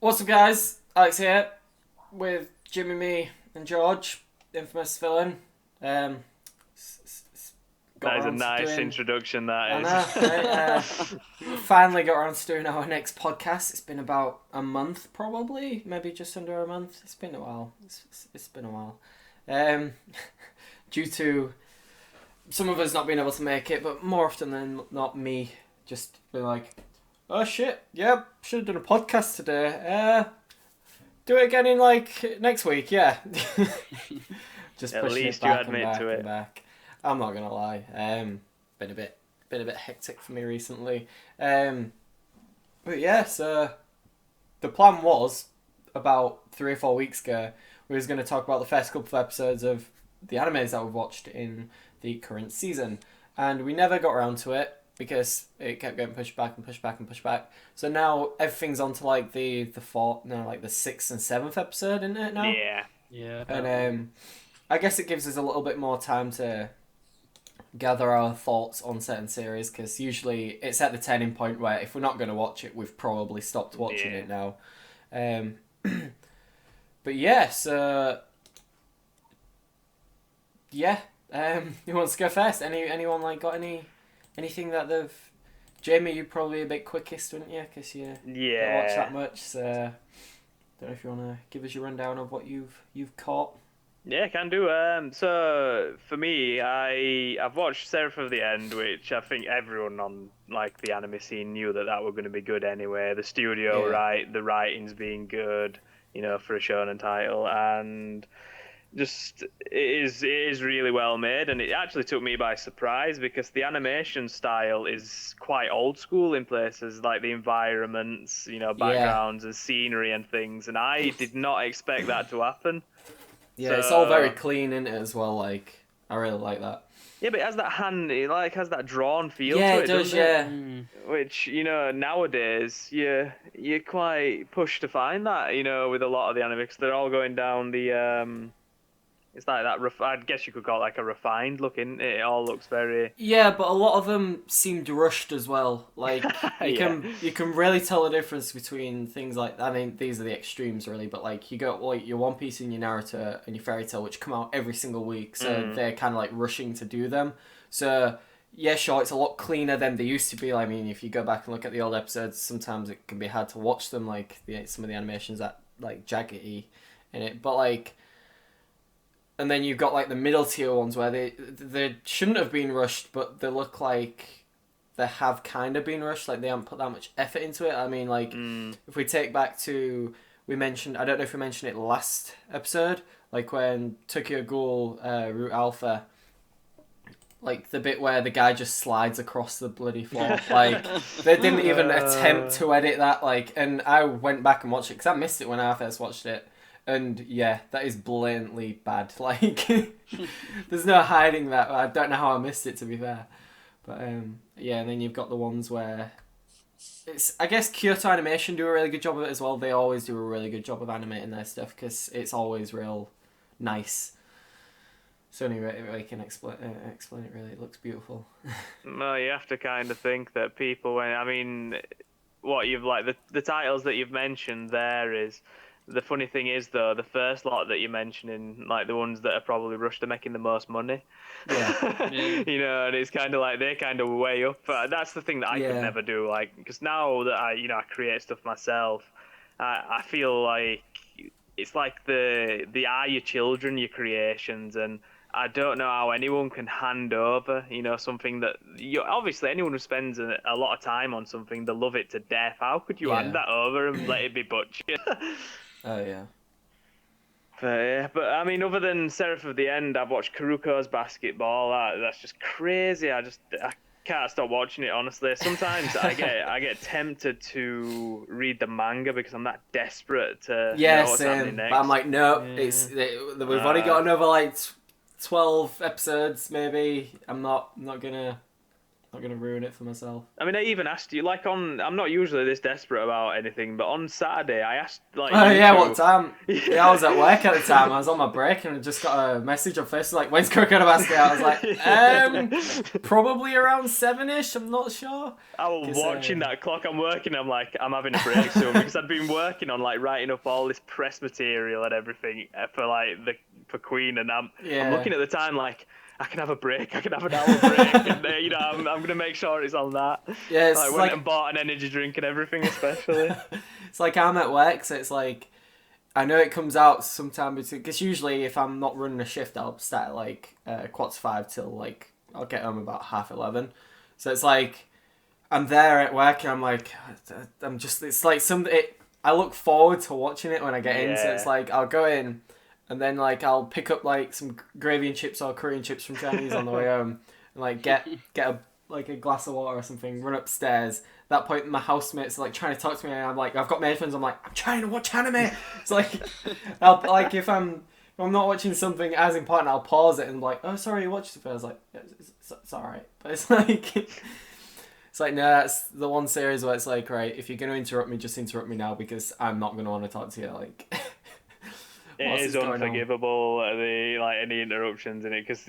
What's up, guys? Alex here with JamieMe and George, infamous villain. Got That is a around to nice doing. introduction, I that know, right? is. We finally got around to doing our next podcast. It's been about a month, probably, maybe just under a month. It's been a while. It's been a while. Um, due to some of us not being able to make it, but more often than not, me just being like, "Oh shit, yep, should have done a podcast today. Do it again in like next week, yeah." Just At pushing it least you back and admit back to and it. back. I'm not gonna lie. Been a bit hectic for me recently. But yeah, so the plan was about 3 or 4 weeks ago we was going to talk about the first couple of episodes of the animes that we've watched in the current season, and we never got around to it because it kept getting pushed back and pushed back and pushed back. So now everything's on to like the fourth, no, like the sixth and seventh episode, isn't it now? Yeah. Yeah. And I guess it gives us a little bit more time to gather our thoughts on certain series, because usually it's at the turning point where if we're not going to watch it, we've probably stopped watching Yeah. it now. Um, but yeah, so yeah, who wants to go first? Anyone like got anything that they've? Jamie, you're probably a bit quickest, wouldn't you? Because you don't watch that Yeah. much. So don't know if you want to give us your rundown of what you've caught. Yeah, can do. So for me, I've watched Seraph of the End, which I think everyone on like the anime scene knew that were going to be good anyway. The studio, Yeah. right, the writing's being good, for a shonen title, and just it is really well made, and it actually took me by surprise because the animation style is quite old school in places, like the environments, Yeah. backgrounds and scenery and things, and I did not expect that to happen. Yeah, it's all very So clean in it as well. Like, I really like that. yeah, but it has that has that drawn feel Yeah, to it it, does. doesn't it? Yeah, Mm. Which nowadays you're quite pushed to find that, with a lot of the anime, 'cause they're all going down the. It's like that. I guess you could call it like a refined look. In it all looks very. yeah, but a lot of them seemed rushed as well. Like, you Yeah. can really tell the difference between things like, I mean, these are the extremes really, but like you got like your One Piece and your Naruto and your Fairy Tail, which come out every single week, so they're kind of like rushing to do them. So yeah, sure, it's a lot cleaner than they used to be. I mean, if you go back and look at the old episodes, sometimes it can be hard to watch them. Like some of the animations that like jaggedy in it, but like. And then you've got like the middle tier ones where they shouldn't have been rushed, but they look like they have kind of been rushed. Like they haven't put that much effort into it. I mean, like if we take back to we mentioned, I don't know if we mentioned it last episode, like when Tokyo Ghoul Root Alpha, like the bit where the guy just slides across the bloody floor. Like they didn't even attempt to edit that. Like, and I went back and watched it because I missed it when I first watched it. And yeah, that is blatantly bad. Like, there's no hiding that. I don't know how I missed it, to be fair. But yeah, and then you've got the ones where it's. I guess Kyoto Animation do a really good job of it as well. They always do a really good job of animating their stuff because it's always real nice. So anyway, I can explain it really. It looks beautiful. No, you have to kind of think that people. I mean, what you've like the titles that you've mentioned there is. The funny thing is, though, the first lot that you're mentioning, like the ones that are probably rushed, are making the most money. Yeah. Yeah. And it's kind of like they're kind of way up. That's the thing that I could Yeah. never do, like, because now that I create stuff myself, I feel like it's like the are your children, your creations, and I don't know how anyone can hand over, something that obviously anyone who spends a lot of time on something, they love it to death. How could you hand Yeah. that over and let it be butchered? Oh yeah. But I mean, other than Seraph of the End, I've watched Karuko's Basketball. That's just crazy. I can't stop watching it. Honestly, sometimes I get tempted to read the manga because I'm that desperate to Yeah, know what's happening same. next. But I'm like, no, Yeah. we've only got another like 12 episodes, maybe. I'm not gonna Not gonna ruin it for myself. I mean, I even asked you, like, I'm not usually this desperate about anything, but on Saturday, I asked, like, Oh you yeah, two- what time? Yeah, I was at work at the time. I was on my break and I just got a message on Facebook like, "When's Crocodile Basket?" I was like, probably around 7ish. I'm not sure. I was watching that clock. I'm working. I'm like, I'm having a break soon because I'd been working on like writing up all this press material and everything for like for Queen, and I'm looking at the time like, I can have a break. I can have an hour break, and you know, I'm gonna make sure it's on that. Yeah, it's I went and bought an energy drink and everything, especially. It's like I'm at work, so it's like I know it comes out sometime between. Because usually, if I'm not running a shift, I'll start at like 5:15 till like I'll get home about 11:30. So it's like I'm there at work, and I'm like I'm just. It's like I look forward to watching it when I get in. So it's like I'll go in. And then, like, I'll pick up, like, some gravy and chips or curry and chips from Chinese on the way home. And, like, get a glass of water or something, run upstairs. At that point, my housemates are, like, trying to talk to me. And I'm like, I've got my headphones. I'm like, I'm trying to watch anime. It's like, if I'm not watching something as important, I'll pause it and, like, oh, sorry, you watched it. I was like, it's all right. But it's like... It's like, no, that's the one series where it's like, right, if you're going to interrupt me, just interrupt me now because I'm not going to want to talk to you. Like... It is unforgivable, any interruptions in it, because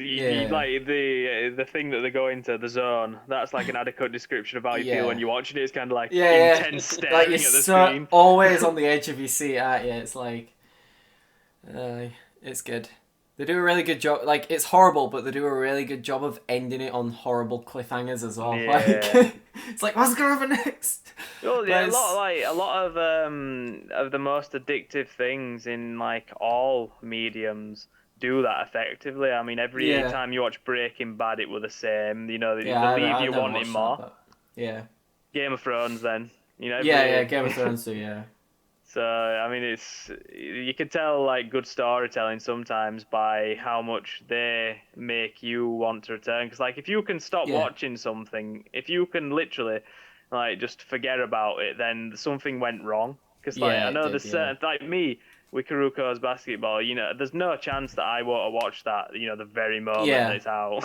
like the thing that they go into the zone. That's like an adequate description of how you feel when you're watching it. It's kind of like intense staring like you're at the screen. Always on the edge of your seat, aren't you? It's like, it's good. They do a really good job. Like, it's horrible, but they do a really good job of ending it on horrible cliffhangers as well. Yeah. Like, it's like, what's going to happen next? Well, yeah, a lot of the most addictive things in like all mediums do that effectively. I mean, every time you watch Breaking Bad, it was the same. You know, they leave you wanting more. Game of Thrones, then. You know. Game of Thrones too. Yeah. So I mean, you can tell like good storytelling sometimes by how much they make you want to return. Because like if you can stop watching something, if you can literally like just forget about it, then something went wrong. Because like I know there's certain like me with Kuruko's basketball, you know, there's no chance that I want to watch that, you know, the very moment that it's out.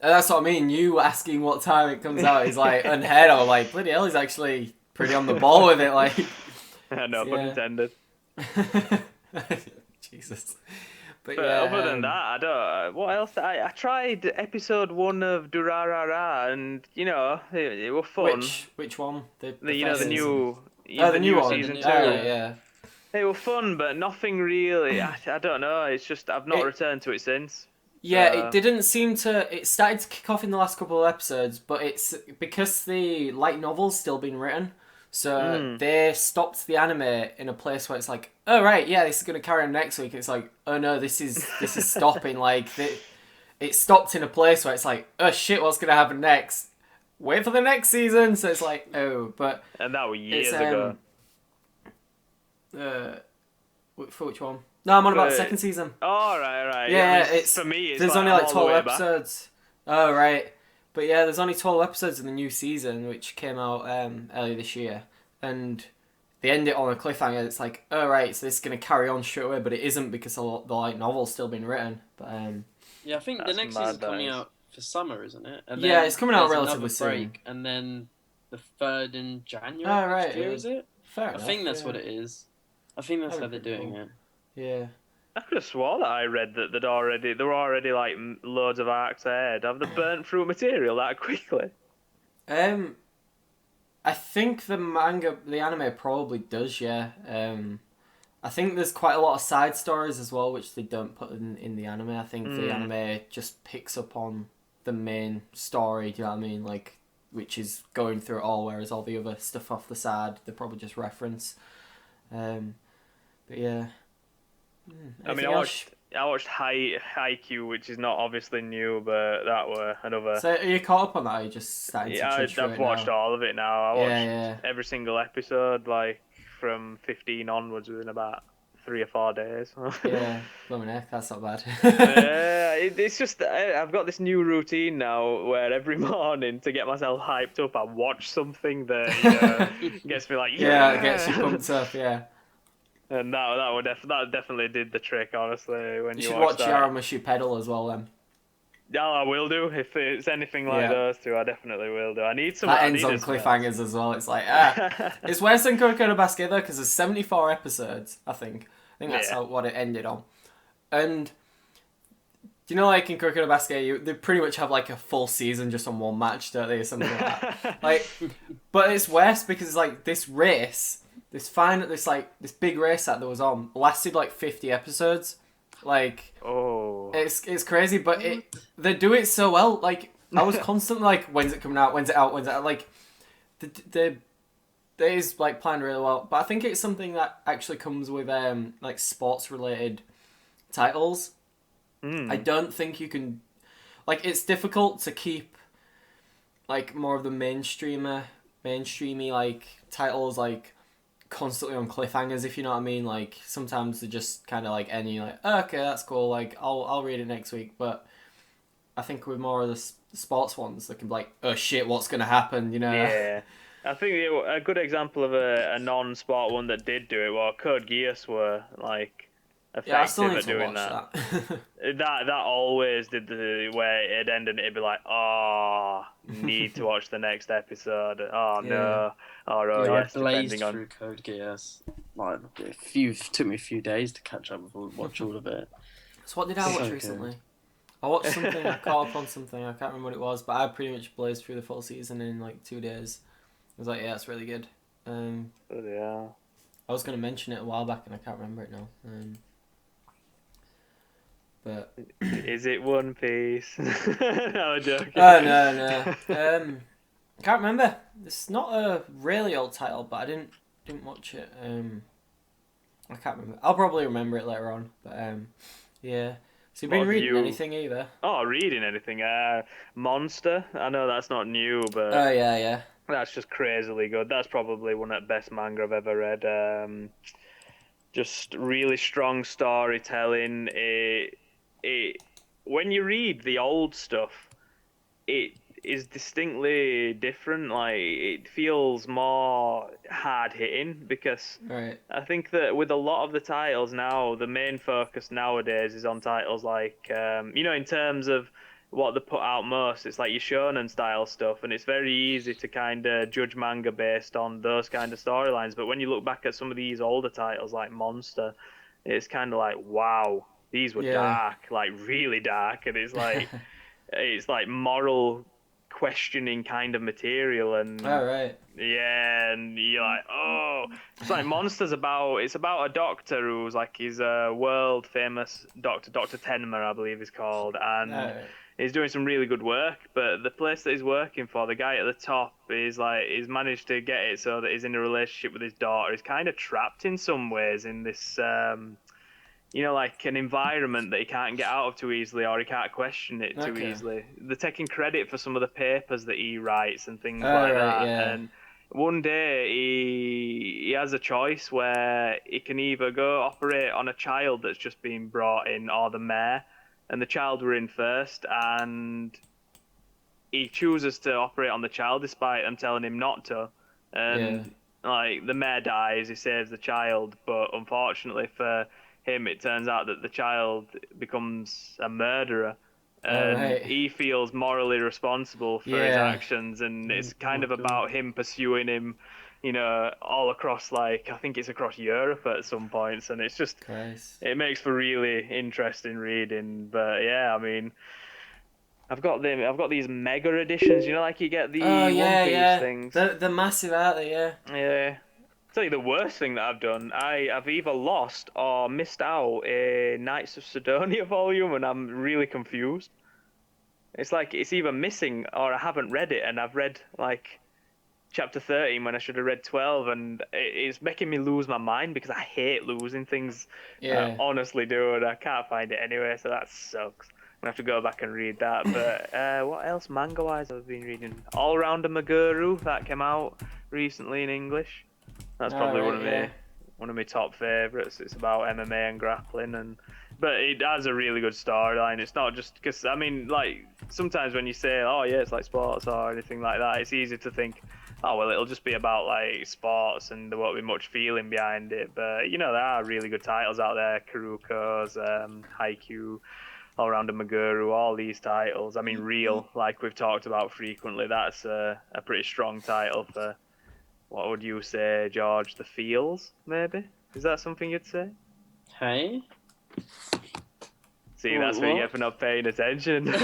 That's what I mean. You asking what time it comes out is like unheard of. Like bloody hell, he's actually pretty on the ball with it, like. No pun intended. Jesus. But other than that, I don't. What else? I tried episode 1 of Durarara, and you know, it was fun. Which one? The new one. Season 2. Yeah. It was fun, but nothing really. I don't know. It's just I've not returned to it since. Yeah, it didn't seem to. It started to kick off in the last couple of episodes, but it's because the light novel's still been written. So they stopped the anime in a place where it's like, oh right, yeah, this is gonna carry on next week. It's like, oh no, this is stopping. Like it stopped in a place where it's like, oh shit, what's gonna happen next? Wait for the next season. So it's like, oh, but and that was years ago. For which one? No, I'm on about the second season. Oh right. Yeah, for me. It's there's like only like 12 episodes. Oh right. But yeah, there's only 12 episodes in the new season, which came out earlier this year. And they end it on a cliffhanger. It's like, oh right, so this is going to carry on straight away, but it isn't because the light novel's still been written. But yeah, I think the next season's coming out for summer, isn't it? And yeah, it's coming out relatively soon. And then the 3rd in January next year, is it? Fair enough. I think that's what it is. I think that's how they're doing it. Yeah. I could have swore that I read that there were already like loads of arcs ahead. Have they burnt through material that quickly? I think the anime probably does, yeah. I think there's quite a lot of side stories as well, which they don't put in the anime. I think the anime just picks up on the main story, do you know what I mean? Like, which is going through it all, whereas all the other stuff off the side, they probably just reference. But yeah. I mean, I watched Haikyuu, which is not obviously new, but that were another. So are you caught up on that? Or are you just starting to trudge through I've watched all of it now. I watched Yeah. every single episode, like from 15 onwards, within about 3 or 4 days. Yeah, blooming heck, that's not bad. It's just I've got this new routine now where every morning to get myself hyped up, I watch something that gets me like it gets you pumped up, yeah. And that definitely did the trick, honestly. When you should watch watch Yaramashi Pedal as well, then. Yeah, I will do. If it's anything like those two, I definitely will do. I need some. That ends on cliffhangers as well. It's like, it's worse than Kuroko Basket though, because there's 74 episodes, I think. I think that's what it ended on. And, do you know, like in Kuroko Basket, they pretty much have like a full season just on one match, don't they, or something like that. Like, but it's worse because like this race, this big race that there was on, lasted like 50 episodes. Like, it's crazy, but they do it so well. Like, I was constantly like, when's it coming out? When's it out? When's it out? Like, they is like planned really well. But I think it's something that actually comes with like sports related titles. I don't think you can, like, it's difficult to keep like more of the mainstreamy like titles like constantly on cliffhangers, if you know what I mean. Like, sometimes they're just kind of like any like, okay, that's cool, like I'll read it next week. But I think with more of the sports ones, they can be like, oh shit, what's gonna happen, you know? Yeah, I think a good example of a non-sport one that did do it, well, Code Geass were like effective at doing that. that always did where it'd end and it'd be like, oh, need to watch the next episode. Oh no. I blazed through Code Geass. Like, took me a few days to catch up with watch all of it. So what did I watch recently? Good. I watched something. I caught up on something. I can't remember what it was, but I pretty much blazed through the full season in like 2 days. I was like, yeah, it's really good. Yeah. I was going to mention it a while back and I can't remember it now. But is it One Piece? No, I'm joking. Oh no. I can't remember. It's not a really old title, but I didn't watch it. I can't remember. I'll probably remember it later on. But yeah. So you've been reading anything either? Oh, reading anything? Monster. I know that's not new, but oh yeah. That's just crazily good. That's probably one of the best manga I've ever read. Just really strong storytelling. When you read the old stuff, it is distinctly different. Like, it feels more hard hitting because I think that with a lot of the titles now, the main focus nowadays is on titles like in terms of what they put out most, it's like your shonen style stuff, and it's very easy to kind of judge manga based on those kind of storylines. But when you look back at some of these older titles like Monster, it's kind of like, wow, these were dark, like really dark, and it's like it's like moral questioning kind of material. And yeah, and you're like, oh, it's like Monster's about a doctor who's like, he's a world famous doctor, Dr. Tenma, I believe he's called, and he's doing some really good work, but the place that he's working for, the guy at the top, is like, he's managed to get it so that he's in a relationship with his daughter. He's kind of trapped in some ways in this like an environment that he can't get out of too easily, or he can't question it too easily. They're taking credit for some of the papers that he writes and things like that. Yeah. And one day he has a choice where he can either go operate on a child that's just been brought in, or the mayor, and the child were in first, and he chooses to operate on the child despite them telling him not to. And like, the mayor dies, he saves the child, but unfortunately for him, it turns out that the child becomes a murderer, and he feels morally responsible for his actions, and it's kind of about him pursuing him, all across, like, I think it's across Europe at some points, and it's just, it makes for really interesting reading. But yeah, I mean, I've got these mega editions, like you get the One Piece things. They're massive, aren't they? Yeah. Tell you the worst thing that I've done. I've either lost or missed out a Knights of Sidonia volume, and I'm really confused. It's like it's either missing or I haven't read it, and I've read like chapter 13 when I should have read 12, and it's making me lose my mind because I hate losing things. I honestly do, and I can't find it anyway, so that sucks. I'm gonna have to go back and read that. But what else manga-wise I've been reading? All Rounder Maguru, that came out recently in English. That's probably one of my top favourites. It's about MMA and grappling, but it has a really good storyline. It's not just because, I mean, like, sometimes when you say, oh yeah, it's like sports or anything like that, it's easy to think, oh well, it'll just be about like sports and there won't be much feeling behind it. But there are really good titles out there: Karuko's, Haikyuu, All Around a Maguru, all these titles. I mean, Real, like we've talked about frequently, that's a pretty strong title for, what would you say, George? The Feels, maybe? Is that something you'd say? Hey? See, that's what you get for not paying attention. But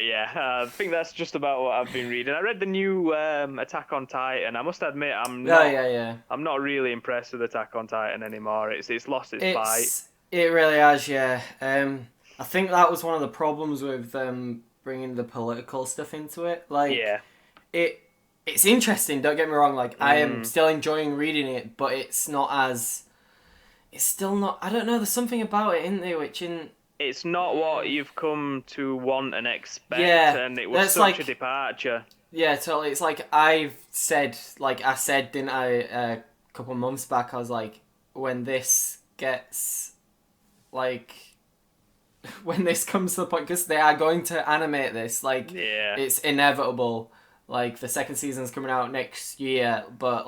yeah, I think that's just about what I've been reading. I read the new Attack on Titan. I must admit, I'm not really impressed with Attack on Titan anymore. It's lost its bite. It really has, yeah. I think that was one of the problems with bringing the political stuff into it. Like, yeah. It's interesting. Don't get me wrong. Like, I am still enjoying reading it, but it's not as. It's still not. I don't know. There's something about it, isn't there? It's not what you've come to want and expect, and it was such a departure. Yeah, totally. It's like I said, didn't I, a couple of months back? I was like, when this gets, when this comes to the point, because they are going to animate this, it's inevitable. Like, the second season's coming out next year, but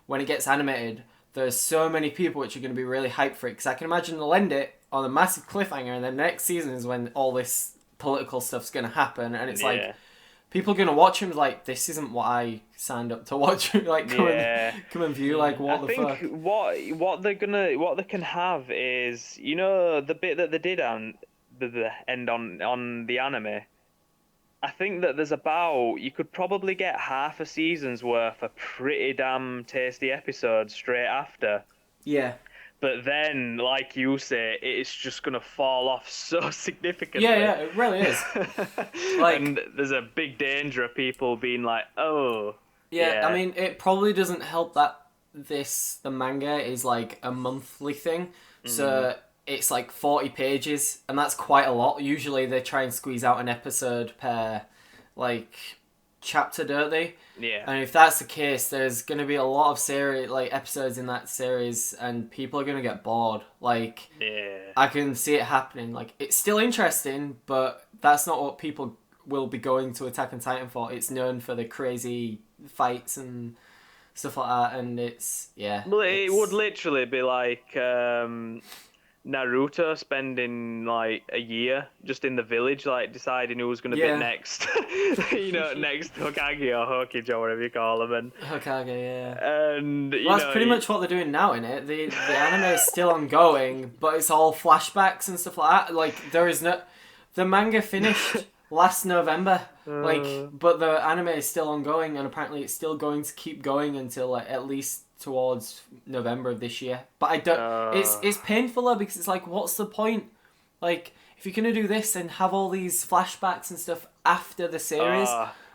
when it gets animated, there's so many people which are going to be really hyped for it, because I can imagine they'll end it on a massive cliffhanger, and then next season is when all this political stuff's going to happen, and it's people are going to watch him this isn't what I signed up to watch. Come and view, what the fuck. I think what they can have is, the bit that they did on the end on the anime. I think that you could probably get half a season's worth of pretty damn tasty episodes straight after. Yeah. But then, like you say, it's just going to fall off so significantly. Yeah, it really is. And there's a big danger of people being like, oh. Yeah, I mean, it probably doesn't help that the manga is a monthly thing. So it's 40 pages, and that's quite a lot. Usually they try and squeeze out an episode per, chapter, don't they? Yeah. And if that's the case, there's going to be a lot of episodes in that series, and people are going to get bored. I can see it happening. It's still interesting, but that's not what people will be going to Attack on Titan for. It's known for the crazy fights and stuff like that, and it's. Well, it would literally be Naruto spending a year just in the village, deciding who was going to be next. Next Hokage or Hokage or whatever you call them. And Hokage, yeah. And that's pretty much what they're doing now, isn't it? The anime is still ongoing, but it's all flashbacks and stuff like that. There is no. The manga finished last November, but the anime is still ongoing, and apparently it's still going to keep going until at least towards November of this year. But I don't. It's painful though, because it's what's the point? If you're gonna do this and have all these flashbacks and stuff after the series,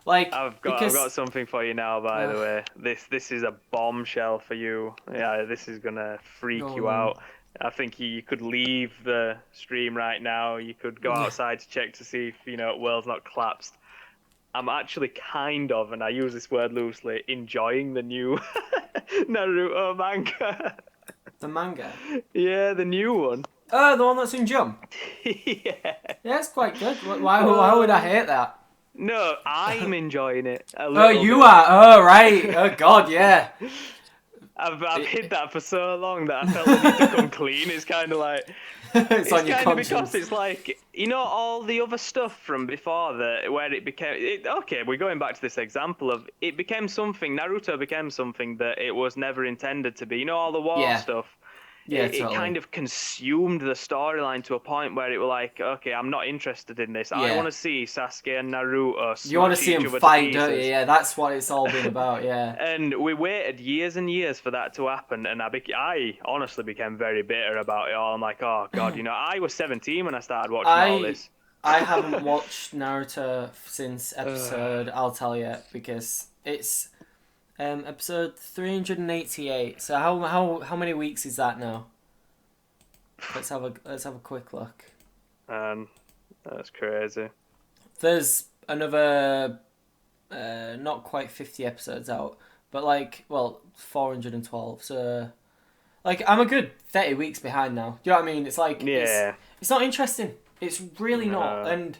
I've got something for you now. By the way, this is a bombshell for you. Yeah, this is gonna freak you out. I think you could leave the stream right now. You could go outside to check to see if world's not collapsed. I'm actually kind of, and I use this word loosely, enjoying the new Naruto manga. The manga? Yeah, the new one. Oh, the one that's in Jump? Yeah. Yeah, it's quite good. Why would I hate that? No, I'm enjoying it. Oh, you are? Oh, right. Oh, God, yeah. I've hid that for so long that I felt the need to come clean. It's kind of it's on your conscience. Because it's all the other stuff from before where it became... okay, we're going back to this example of it became something... Naruto became something that it was never intended to be. All the war stuff. Yeah, it kind of consumed the storyline to a point where it was okay, I'm not interested in this. I want to see Sasuke and Naruto. You want to see them fight, don't you? Yeah, that's what it's all been about. Yeah. And we waited years and years for that to happen, and I honestly became very bitter about it all. I'm like, oh god, I was 17 when I started watching all this. I haven't watched Naruto since episode. I'll tell you, because it's. Episode 388. So how many weeks is that now? Let's have a quick look. That's crazy. There's another not quite 50 episodes out, but 412. So I'm a good 30 weeks behind now. Do you know what I mean? It's it's not interesting. It's really not, and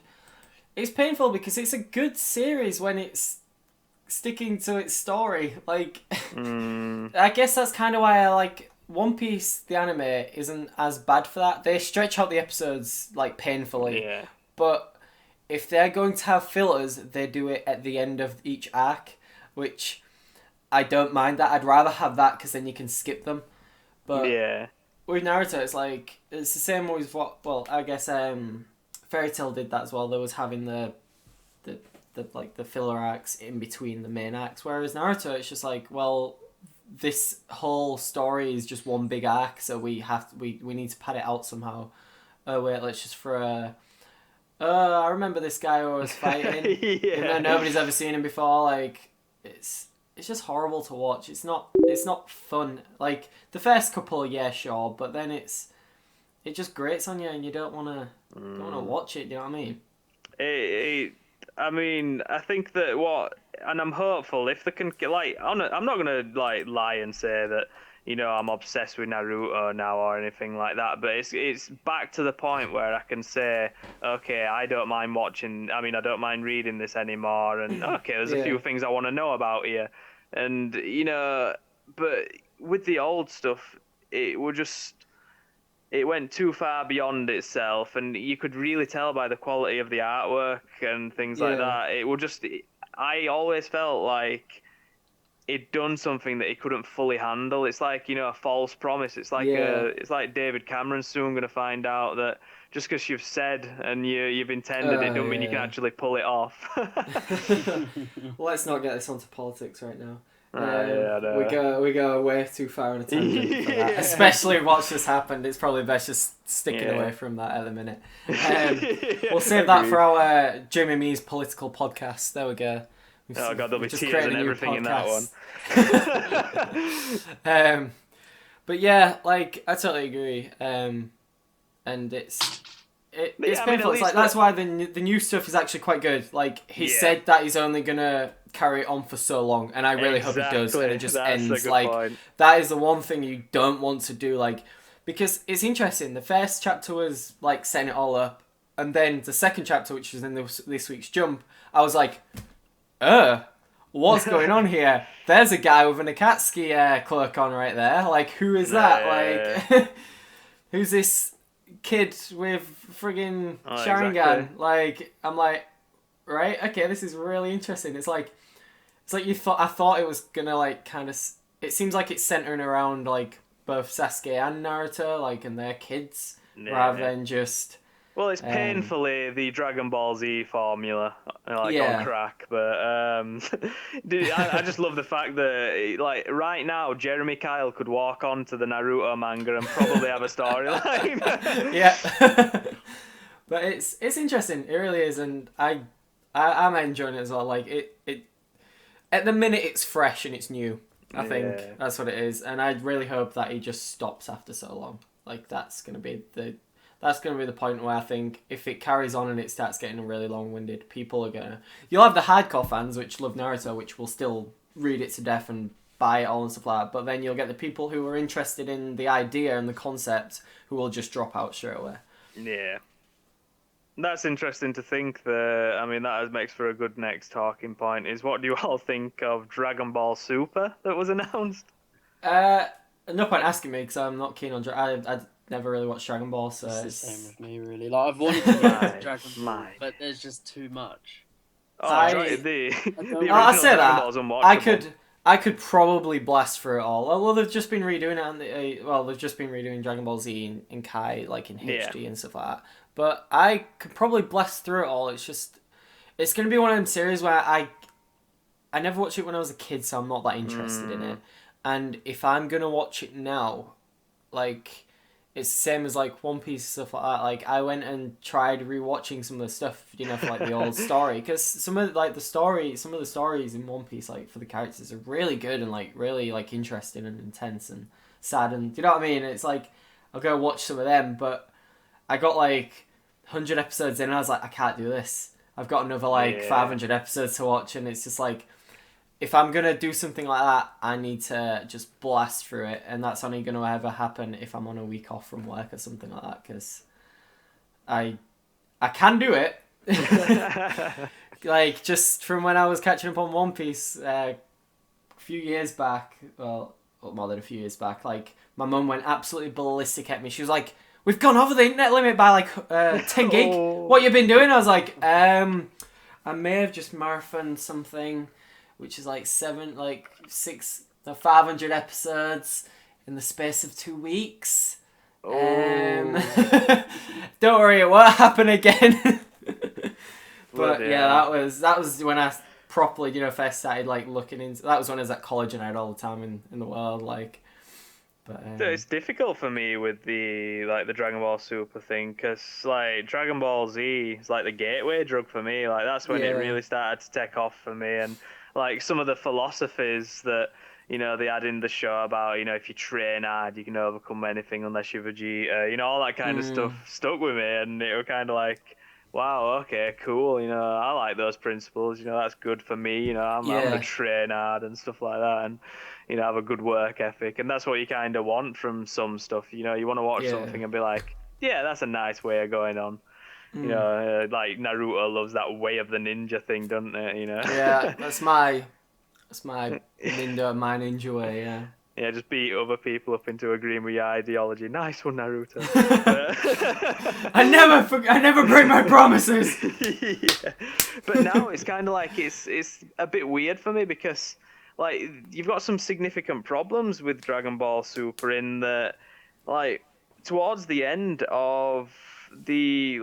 it's painful because it's a good series when it's sticking to its story. I guess that's kind of why I like One Piece, the anime, isn't as bad for that. They stretch out the episodes, like, painfully. Yeah. But if they're going to have fillers, they do it at the end of each arc, which I don't mind that. I'd rather have that because then you can skip them. But Yeah. with Naruto, it's the same with what, well, I guess Fairy Tail did that as well. They was having the filler arcs in between the main acts, whereas Naruto, it's just like, well, this whole story is just one big arc, so we need to pad it out somehow. Oh wait, let's just throw a I remember this guy who I was fighting, even though nobody's ever seen him before. Like, it's just horrible to watch. It's not fun. Like, the first couple, yeah, sure, but then it just grates on you, and you don't wanna watch it. Do you know what I mean? I mean, I think that and I'm hopeful if they can, like, I'm not gonna like lie and say that, you know, I'm obsessed with Naruto now or anything like that, but it's back to the point where I can say, okay, I don't mind reading this anymore, and okay, there's a few things I want to know about here, and, you know, but with the old stuff, it went too far beyond itself, and you could really tell by the quality of the artwork and things like that. I always felt like it'd done something that he couldn't fully handle. It's like, you know, a false promise. It's like it's like David Cameron soon going to find out that just because you've said and you've intended it, don't mean you can actually pull it off. Let's not get this onto politics right now. No. We go way too far on a tangent for that. Especially what's just happened. It's probably best just sticking away from that at the minute. We'll save that for our JamieMe's political podcast. There we go. Oh god, there'll be tears and everything in that one. But yeah, like, I totally agree. And it's painful. It's like, that's why the new stuff is actually quite good. Like, he said that he's only gonna carry it on for so long, and I really hope it does, and it just ends. Like, point. That is the one thing you don't want to do, like, because it's interesting. The first chapter was like setting it all up, and then the second chapter, which is in this week's Jump, I was like, what's going on here? There's a guy with an Akatsuki cloak on right there. Like, who is that? Like, who's this kid with friggin' Sharingan? Exactly. Like, I'm like, right, okay, this is really interesting. It's like I thought it was gonna, like, kind of. It seems like it's centering around, like, both Sasuke and Naruto, like, and their kids, rather than just. Well, it's painfully the Dragon Ball Z formula, like, on crack. But I just love the fact that, like, right now, Jeremy Kyle could walk onto the Naruto manga and probably have a storyline. Yeah. But it's interesting. It really is, and I'm enjoying it as well. Like, it at the minute, it's fresh and it's new. I think that's what it is, and I really hope that he just stops after so long. Like, that's gonna be the point where I think if it carries on and it starts getting really long-winded, people are gonna. You'll have the hardcore fans which love Naruto, which will still read it to death and buy it all and stuff like that. But then you'll get the people who are interested in the idea and the concept who will just drop out straight away. Yeah. That's interesting to think. That makes for a good next talking point. Is what do you all think of Dragon Ball Super that was announced? No point asking me because I'm not keen on. I never really watched Dragon Ball, so it's the same with me, really. Like, I've wanted to watch Dragon Ball, but there's just too much. I say that I could probably blast through it all. Well, they've just been redoing it, they've just been redoing Dragon Ball Z in Kai, like, in HD and stuff like that. But I could probably blast through it all. It's going to be one of them series where I never watched it when I was a kid, so I'm not that interested in it. And if I'm going to watch it now, like, it's the same as, like, One Piece stuff like that. Like, I went and tried rewatching some of the stuff, you know, for, like, the old story. Because some of the stories in One Piece, like, for the characters are really good and, like, really, like, interesting and intense and sad. And, do you know what I mean? It's like, I'll go watch some of them, but I got, like, 100 episodes in and I was like, I can't do this. I've got another, like, 500 episodes to watch, and it's just like, if I'm going to do something like that, I need to just blast through it, and that's only going to ever happen if I'm on a week off from work or something like that, because I can do it. Like, just from when I was catching up on One Piece a few years back, well, more than a few years back, like, my mum went absolutely ballistic at me. She was like, "We've gone over the internet limit by like 10 gig. What you been doing?" I was like, I may have just marathoned something, which is like 500 episodes in the space of 2 weeks. Don't worry, it won't happen again." But yeah, that was when I properly, first started like looking into. That was when I was at college and I had all the time in the world, like. But it's difficult for me with the Dragon Ball Super thing, because like Dragon Ball Z is like the gateway drug for me. Like that's when it really started to take off for me, and like some of the philosophies that they had in the show about if you train hard you can overcome anything unless you're Vegeta. All that kind of stuff stuck with me, and it was kind of like, wow, okay, cool. I like those principles. That's good for me. I'm gonna train hard and stuff like that, and have a good work ethic, and that's what you kind of want from some stuff. You want to watch something and be like, yeah, that's a nice way of going on. Like Naruto loves that way of the ninja thing, doesn't it? Yeah, that's my ninja way. Yeah. Yeah, just beat other people up into agreeing with your ideology. Nice one, Naruto. I never break my promises. Yeah. But now it's kind of like it's a bit weird for me, because like you've got some significant problems with Dragon Ball Super in that, like towards the end of the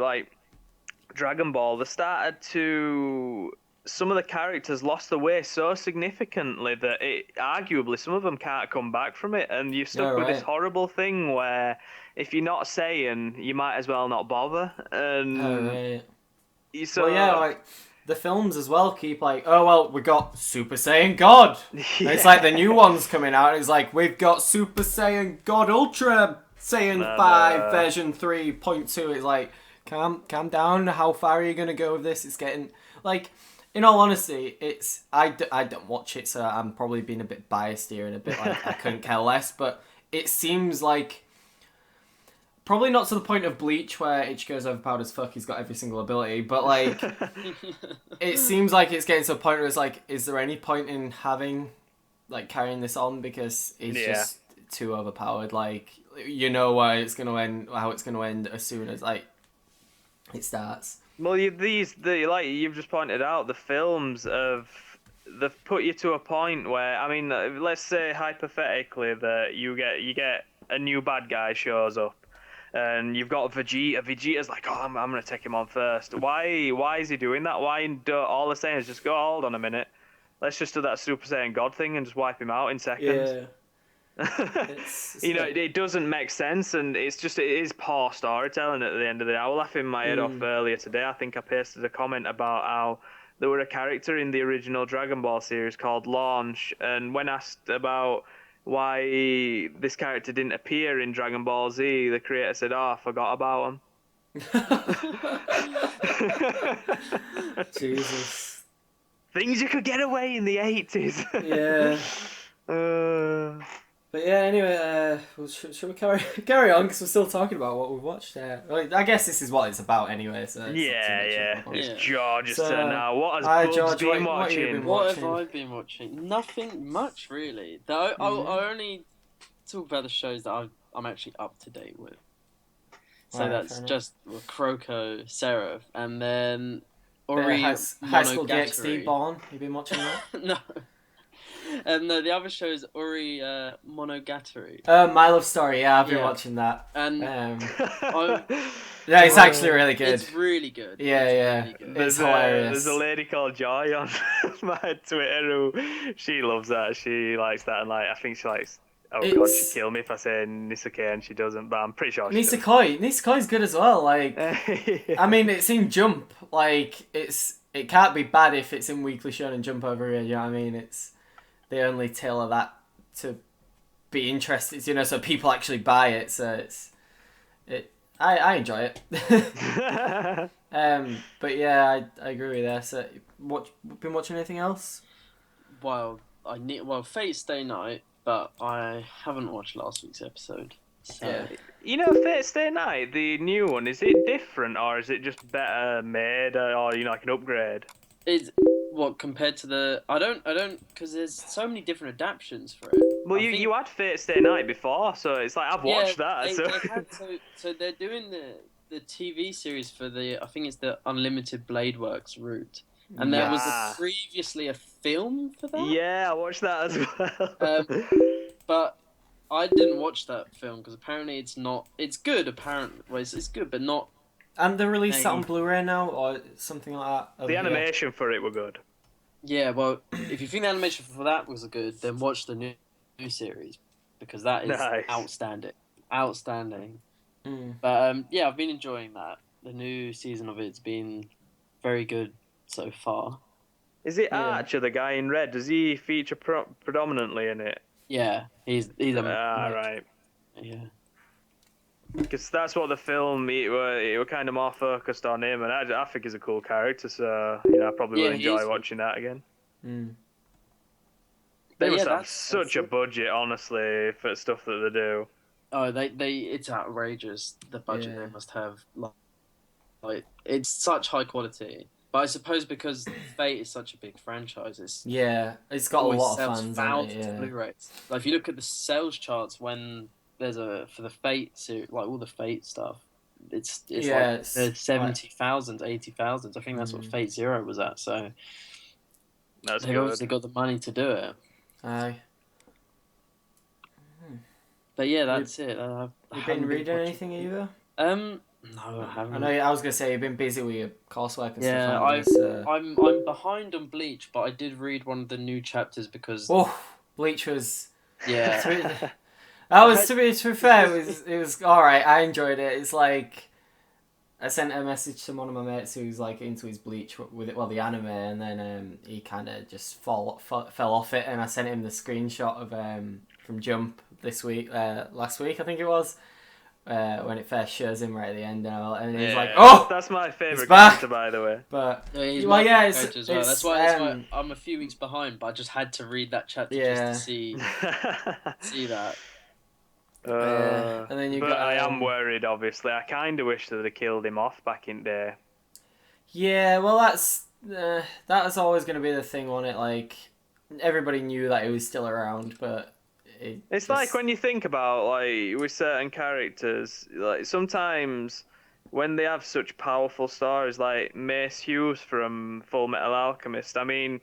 Dragon Ball, they started to. Some of the characters lost their way so significantly that arguably some of them can't come back from it, and you're stuck with this horrible thing where if you're not Saiyan, you might as well not bother. And the films as well keep like, oh well, we got Super Saiyan God. Yeah. It's like the new ones coming out. It's like we've got Super Saiyan God Ultra Saiyan 5 version 3.2. It's like calm down. How far are you gonna go with this? It's getting like. In all honesty, I don't watch it, so I'm probably being a bit biased here and a bit like I couldn't care less, but it seems like probably not to the point of Bleach where Ichigo's overpowered as fuck, he's got every single ability, but like it seems like it's getting to a point where it's like, is there any point in carrying this on, because it's just too overpowered, like where it's gonna end, how it's gonna end as soon as like it starts. Well, like you've just pointed out, the films they've put you to a point where, I mean, let's say hypothetically that you get a new bad guy shows up, and you've got Vegeta. Vegeta's like, oh, I'm gonna take him on first. Why is he doing that? Why don't all the Saiyans just go, hold on a minute, let's just do that Super Saiyan God thing and just wipe him out in seconds? Yeah. It doesn't make sense, and it is poor storytelling at the end of the day. I was laughing my head off earlier today. I think I pasted a comment about how there were a character in the original Dragon Ball series called Launch, and when asked about why this character didn't appear in Dragon Ball Z, the creator said, "Oh, I forgot about him." Jesus. Things you could get away in the 80s. Yeah. But yeah, anyway, should we carry on, because we're still talking about what we've watched? I guess this is what it's about anyway. So it's George's turn now. What has George been watching? What have I been watching? Nothing much, really. I only talk about the shows that I'm actually up to date with. So that's just Croco, Seraph, and then Ori High School DxD Born. You been watching that? No. No, the other show is Ori Monogatari. My Love Story. Yeah, I've been watching that. And it's actually really good. It's really good. Yeah. Really good. It's hilarious. There's a lady called Joy on my Twitter who she loves that. She likes that, and I think she likes. Oh God, she'd kill me if I say Nisekoi and she doesn't, but I'm pretty sure she does. Nisekoi's good as well. Like, I mean, it's in Jump. Like, it can't be bad if it's in Weekly Shonen Jump over here. You know what I mean? They only tailor that to be interested, so people actually buy it. So I enjoy it. But yeah, I agree with that. So, been watching anything else? Well, Fate Stay Night, but I haven't watched last week's episode. So. Yeah. Fate Stay Night, the new one, is it different, or is it just better made, or like an upgrade? what compared to the I don't because there's so many different adaptions for it. Well, I think, you had Fate Stay Night before, so it's like I've watched that. they, So they had so they're doing the TV series for the I think it's the Unlimited Blade Works route, and there was Yes. previously a film for that. Yeah, I watched that as well. But I didn't watch that film because apparently it's not. It's good. Apparently, well, it's good, but not. And they released that on Blu-ray now, or something like that. The animation for it were good. Yeah, well, if you think the animation for that was good, then watch the new series because that is Nice. outstanding. Mm. But yeah, I've been enjoying that. The new season of it's been very good so far. Is it Archer, the guy in red? Does he feature predominantly in it? Yeah, he's a right. Yeah. Because that's what the film it were kind of more focused on him, and I think he's a cool character, so I probably will enjoy watching that again. Mm. They must have such a budget, honestly, for stuff that they do. Oh, it's outrageous the budget they must have. Like it's such high quality. But I suppose because Fate is such a big franchise, it's got a lot of fans. Thousands of Blu-rays. Like if you look at the sales charts when there's for the Fate series, like all the Fate stuff, it's like 70,000, 80,000. I think that's what Fate Zero was at. So they've obviously got the money to do it. Aye. But yeah, that's it. You've been reading anything either? No, I haven't. I know. I was gonna say you've been busy with your coursework and stuff. I'm behind on Bleach, but I did read one of the new chapters because Bleach was that was to be fair, it was all right. I enjoyed it. It's like I sent a message to one of my mates who's like into his Bleach with it, the anime, and then he kind of just fell off it, and I sent him the screenshot of from Jump last week I think it was. When it first shows him right at the end, and he's like, "Oh, that's my favorite character, by the way." But as well. That's why I'm a few weeks behind, but I just had to read that chapter just to see that. And then I am worried. Obviously, I kind of wish that they killed him off back in there. Yeah, well, that was always going to be the thing on it. Like everybody knew that he was still around, but. It's like when you think about like with certain characters, like sometimes when they have such powerful stories, like Mace Hughes from Full Metal Alchemist. I mean,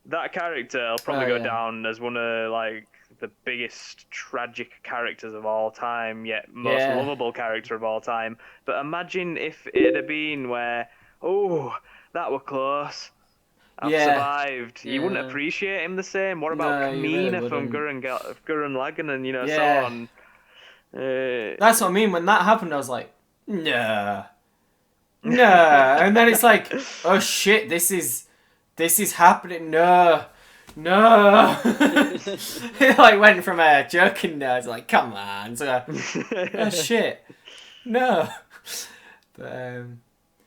that character will probably go down as one of like the biggest tragic characters of all time, yet most lovable character of all time. But imagine if it had been where, that were close. I've survived. You wouldn't appreciate him the same. What about Kamina from Gurren Lagann and so on? That's what I mean. When that happened, I was like, nah. And then it's like, oh shit, this is happening. No. It like went from a joking nerd to like, come on. So, oh shit, no. But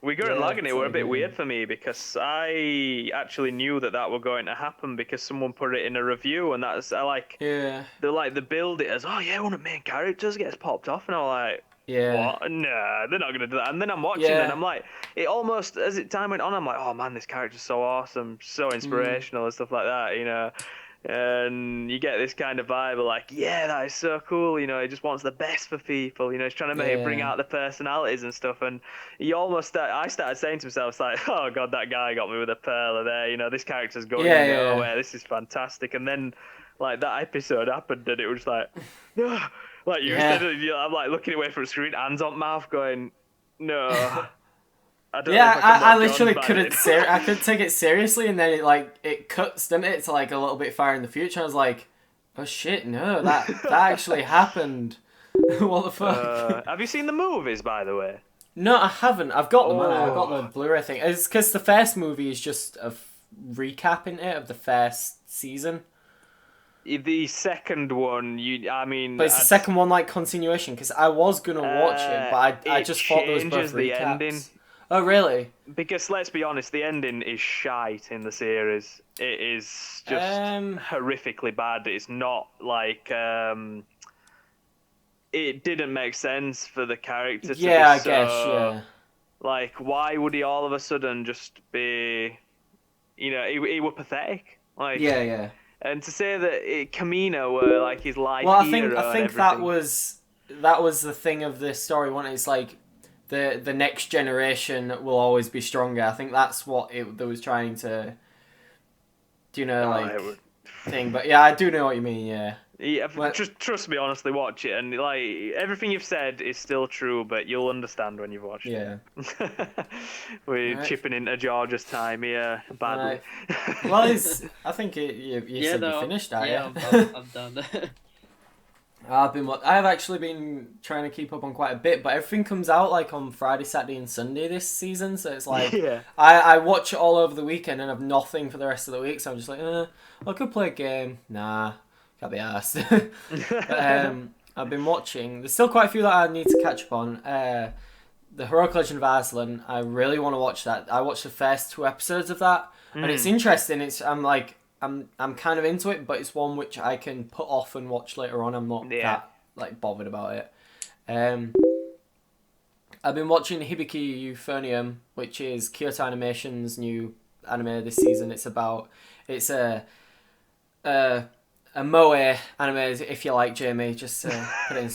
with Gurren Lagann, it were a bit weird for me because I actually knew that were going to happen because someone put it in a review, and that's they build it as one of the main characters gets popped off, and I'm like, what? Nah, they're not gonna do that. And then I'm watching, and I'm like, it almost as time went on, I'm like, oh man, this character's so awesome, so inspirational and stuff like that, And you get this kind of vibe of like, that is so cool, he just wants the best for people, he's trying to bring out the personalities and stuff, and I started saying to myself, it's like, oh god, that guy got me with a pearl there, this character's going nowhere, this is fantastic, and then like that episode happened, and it was like, no, like you said, I'm like looking away from the screen, hands on mouth, going, no. I literally couldn't I couldn't take it seriously, and then it cuts, didn't it, to like a little bit far in the future. I was like, oh shit, no, that actually happened. What the fuck? Have you seen the movies, by the way? No, I haven't. I've got them. I've got the Blu-ray thing. It's because the first movie is just a recap in it of the first season. The second one, but it's the second one like continuation, because I was gonna watch it, but I just thought there was both recaps. Ending. Oh, really? Because let's be honest, the ending is shite in the series. It is just horrifically bad. It's not like it didn't make sense for the character to be I guess. like, why would he all of a sudden just be he were pathetic. Like, Yeah. and to say that Camino were like his life Well, hero I think that was the thing of this story. When it's like the next generation will always be stronger. I think that's what they was trying to, thing. But yeah, I do know what you mean. Yeah. Yeah, just trust me, honestly, watch it, and like everything you've said is still true, but you'll understand when you've watched it. We're chipping into George's time here badly. Right. Well, I think you said you finished, are you? Yeah, I'm done. I've actually been trying to keep up on quite a bit, but everything comes out like on Friday, Saturday, and Sunday this season, so it's like I watch it all over the weekend and have nothing for the rest of the week. So I'm just like, I could play a game. Nah, can't be arsed. But, I've been watching. There's still quite a few that I need to catch up on. The Heroic Legend of Arslan. I really want to watch that. I watched the first 2 episodes of that, and it's interesting. I'm kind of into it, but it's one which I can put off and watch later on. I'm not that like bothered about it. I've been watching Hibiki Euphonium, which is Kyoto Animation's new anime this season. It's a moe anime, if you like, Jamie. Just put it in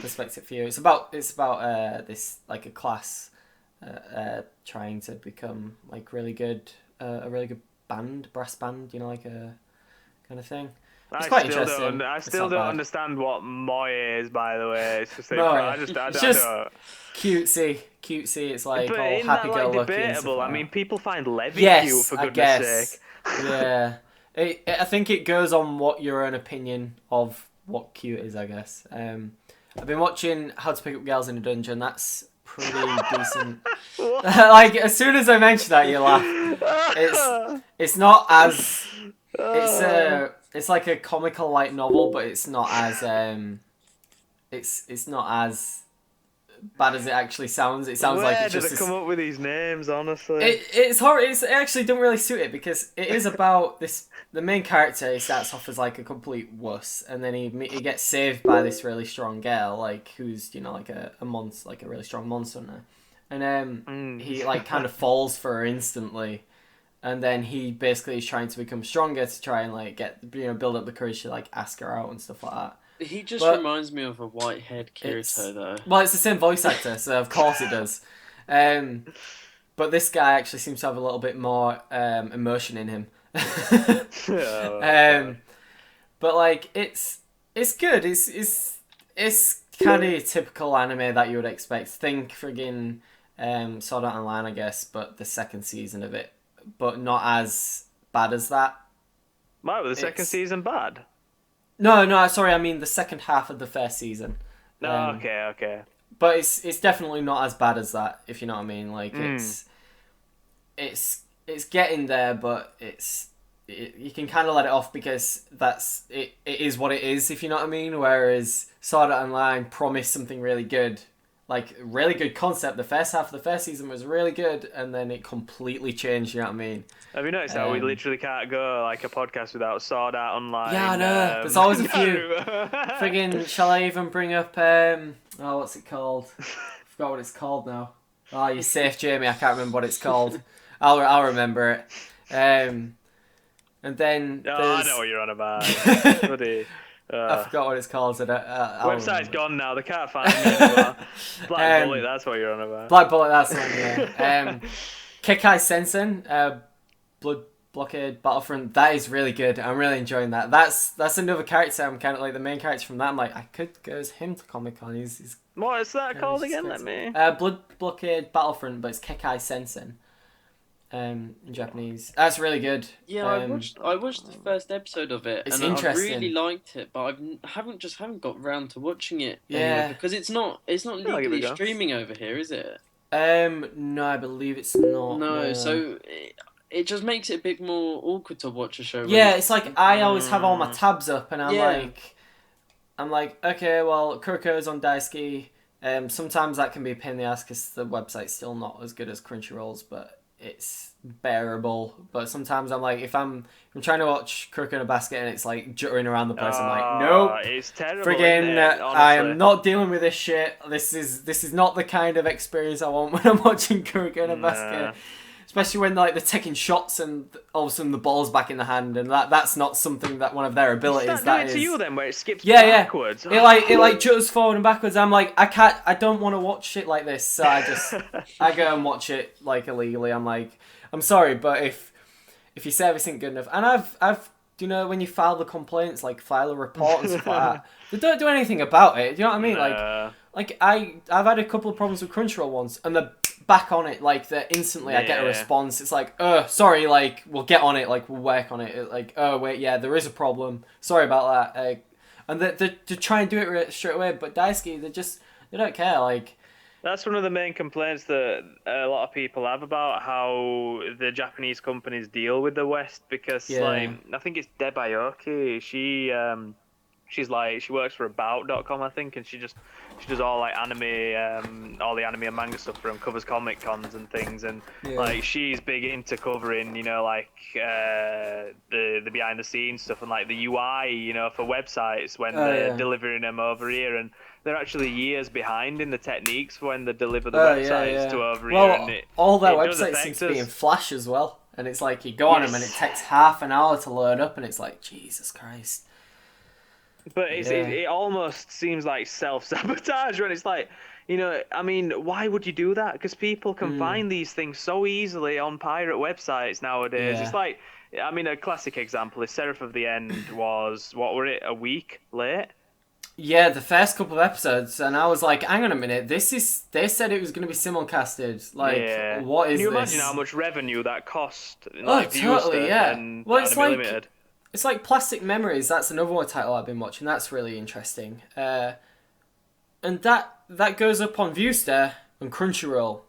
perspective for you. It's about this like a class trying to become like really good, a really good brass band, like a kind of thing. It's quite interesting. I still don't understand what moe is, by the way. It's just cutesy. It's like but all happy-go-lucky. Debatable. I mean, people find Levi cute, for goodness sake. Yeah. I think it goes on what your own opinion of what cute is, I guess. I've been watching How to Pick Up Girls in a Dungeon. That's pretty decent. Like, as soon as I mention that, you laugh. It's not as... It's like a comical light novel, but it's not as... It's not as bad as it actually sounds. It sounds like it's just... Where did they come up with these names, honestly? It's horror. It actually don't really suit it, because it is about this... The main character, he starts off as like a complete wuss, and then he gets saved by this really strong girl, like who's like a monster, like a really strong monster hunter, and he like kind of falls for her instantly, and then he basically is trying to become stronger to try and like get build up the courage to like ask her out and stuff like that. He just reminds me of a white-haired Kirito, though. Well, it's the same voice actor, so of course it does. But this guy actually seems to have a little bit more emotion in him. But like it's good. It's kind of typical anime that you would expect. Think friggin' Sword Art Online, I guess, but the second season of it, but not as bad as that. Why was the second season bad? No, sorry, I mean the second half of the first season. Okay. But it's definitely not as bad as that, if you know what I mean. Like it's getting there, but you can kind of let it off, because it is what it is, if you know what I mean. Whereas Sword Art Online promised something really good, like really good concept. The first half of the first season was really good, and then it completely changed. You know what I mean? Have you noticed how we literally can't go like a podcast without Sword Art Online? Yeah, I know. There's always a few. Friggin', shall I even bring up what's it called? I forgot what it's called now. Oh, you're safe, Jamie. I can't remember what it's called. I'll remember it. And then I know what you're on about. I forgot what it's called. So website's gone now. They can't find me anymore. Black Bullet, that's what you're on about. Black Bullet, that's the one, yeah. Kekai Sensen, Blood Blockade Battlefront, that is really good. I'm really enjoying that. That's another character. I'm kind of like the main character from that. I'm like, I could go as him to Comic-Con. He's what is that called again? Let me. Blood Blockade Battlefront, but it's Kekai Sensen. In Japanese, that's really good. Yeah, I watched the first episode of it, it's and interesting. I really liked it, but I haven't got round to watching it. Yeah, because it's not legally streaming over here, is it? No, I believe it's not. No. So it just makes it a bit more awkward to watch a show. Yeah, it's like I always have all my tabs up, and I'm like, okay, well, Kuroko's on Daisuke. Sometimes that can be a pain in the ass because the website's still not as good as Crunchyroll's, but it's bearable. But sometimes I'm like, if I'm trying to watch Kuroko in a Basket and it's like juttering around the place, I'm like, nope, it's terrible. Friggin', I am not dealing with this shit. This is not the kind of experience I want when I'm watching Kuroko in a Basket. especially when like they're taking shots and all of a sudden the ball's back in the hand, and that's not something that one of their abilities. Does that do it is to you then, where it skips backwards. backwards? It like juts forward and backwards. I'm like, I don't want to watch shit like this, so I go and watch it like illegally. I'm like, I'm sorry, but if your service ain't good enough, and I've you know, when you file the complaints, like file a report and stuff like that, they don't do anything about it. Do you know what I mean? Like I've had a couple of problems with Crunchyroll once, and they're back on it. Like they're instantly, I get a response. It's like, sorry, like we'll get on it. Like we'll work on it. Like, wait, yeah, there is a problem. Sorry about that. And they try and do it straight away. But Daisuke, they don't care. Like. That's one of the main complaints that a lot of people have about how the Japanese companies deal with the West, because like I think it's Deb Aoki, she's like, she works for About.com, I think, and she does all like anime, all the anime and manga stuff for them, covers Comic Cons and things, and like she's big into covering, you know, like the behind the scenes stuff and like the UI, you know, for websites when they're delivering them over here, and they're actually years behind in the techniques for when they deliver the websites to over here. And all their websites seem to be in Flash as well, and it's like you go on them and it takes half an hour to load up, and it's like, Jesus Christ. But it almost seems like self-sabotage when it's like, you know, I mean, why would you do that? Because people can find these things so easily on pirate websites nowadays. It's like, I mean, a classic example is Seraph of the End was, what were it, a week late? Yeah, the first couple of episodes, and I was like, hang on a minute, they said it was going to be simulcasted. Like, what is this? Can you imagine how much revenue that cost? Totally, yeah. And well, it's like, Limited? It's like Plastic Memories. That's another title I've been watching. That's really interesting. And that goes up on Viewster and Crunchyroll.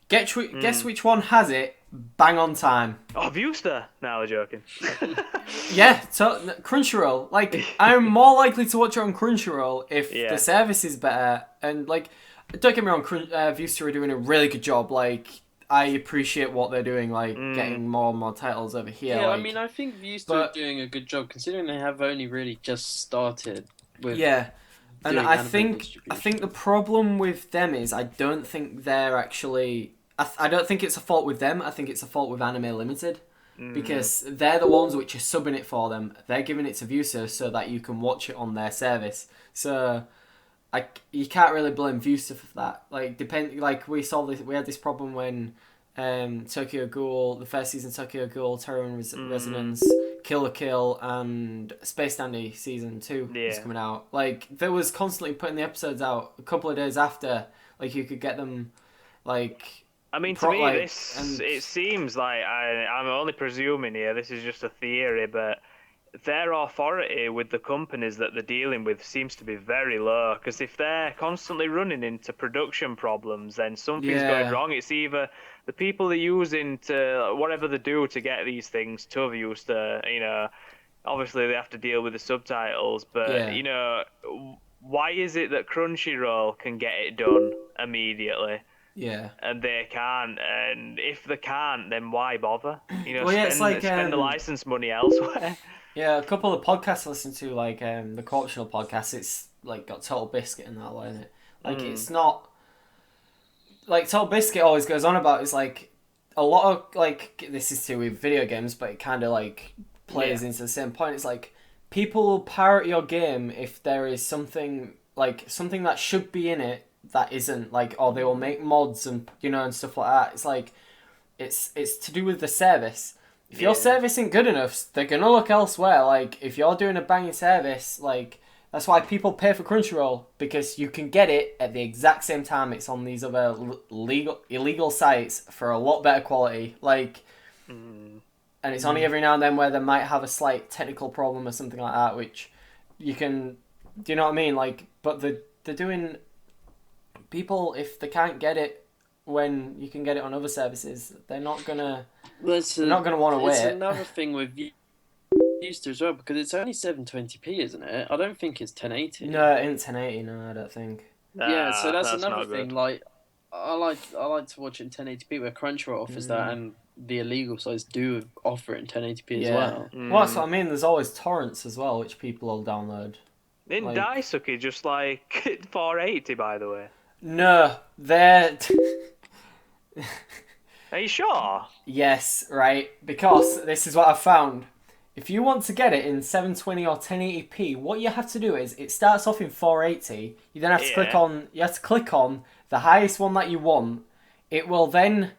Guess which one has it bang on time? Oh, Viewster? No, we're joking. Yeah, Crunchyroll. Like, I'm more likely to watch it on Crunchyroll if the service is better. And, like, don't get me wrong, Viewster are doing a really good job. Like, I appreciate what they're doing, like, getting more and more titles over here. Yeah, like, I mean, I think Viewster are doing a good job, considering they have only really just started with... Yeah, and I think the problem with them is I don't think they're actually... I don't think it's a fault with them. I think it's a fault with Anime Limited. Because they're the ones which are subbing it for them. They're giving it to Viewster so that you can watch it on their service. So you can't really blame Viewster for that. Like we had this problem when Tokyo Ghoul, the first season of Tokyo Ghoul, Terror and Resonance, Kill la Kill, and Space Dandy season 2 was coming out. Like they was constantly putting the episodes out a couple of days after. Like you could get them, like. I mean, to me, it seems like, I'm only presuming here, this is just a theory, but their authority with the companies that they're dealing with seems to be very low, because if they're constantly running into production problems, then something's going wrong. It's either the people they're using to, whatever they do to get these things to use to, you know, obviously they have to deal with the subtitles, but, you know, why is it that Crunchyroll can get it done immediately? Yeah. And they can't, and if they can't, then why bother? You know, spend the license money elsewhere. Yeah, a couple of podcasts I listen to, like the Correctional podcast, it's like got Total Biscuit in that way, isn't it? Like it's not like Total Biscuit always goes on about. It's like a lot of like this is to do with video games, but it kind of like plays into the same point. It's like people will pirate your game if there is something that should be in it that isn't, like, or they will make mods and, you know, and stuff like that. It's like it's to do with the service. If your service isn't good enough, they're gonna look elsewhere. Like if you're doing a banging service, like that's why people pay for Crunchyroll, because you can get it at the exact same time it's on these other illegal sites for a lot better quality. Like, and it's only every now and then where they might have a slight technical problem or something like that, which you can, do you know what I mean? Like, but they're doing. People, if they can't get it when you can get it on other services, they're not gonna want to wait. It's another thing with Viewster as well, because it's only 720p, isn't it? I don't think it's 1080. No, it ain't 1080. No, I don't think. Yeah, so that's another thing. Like, I like to watch it in 1080p, where Crunchyroll offers that, and the illegal sites do offer it in 1080p as well. Well, that's what I mean. There's always torrents as well, which people will download. Isn't Daisuke just like 480, by the way? No, they're... Are you sure? Yes, right. Because this is what I've found. If you want to get it in 720 or 1080p, what you have to do is it starts off in 480. You then have to click on the highest one that you want. It will then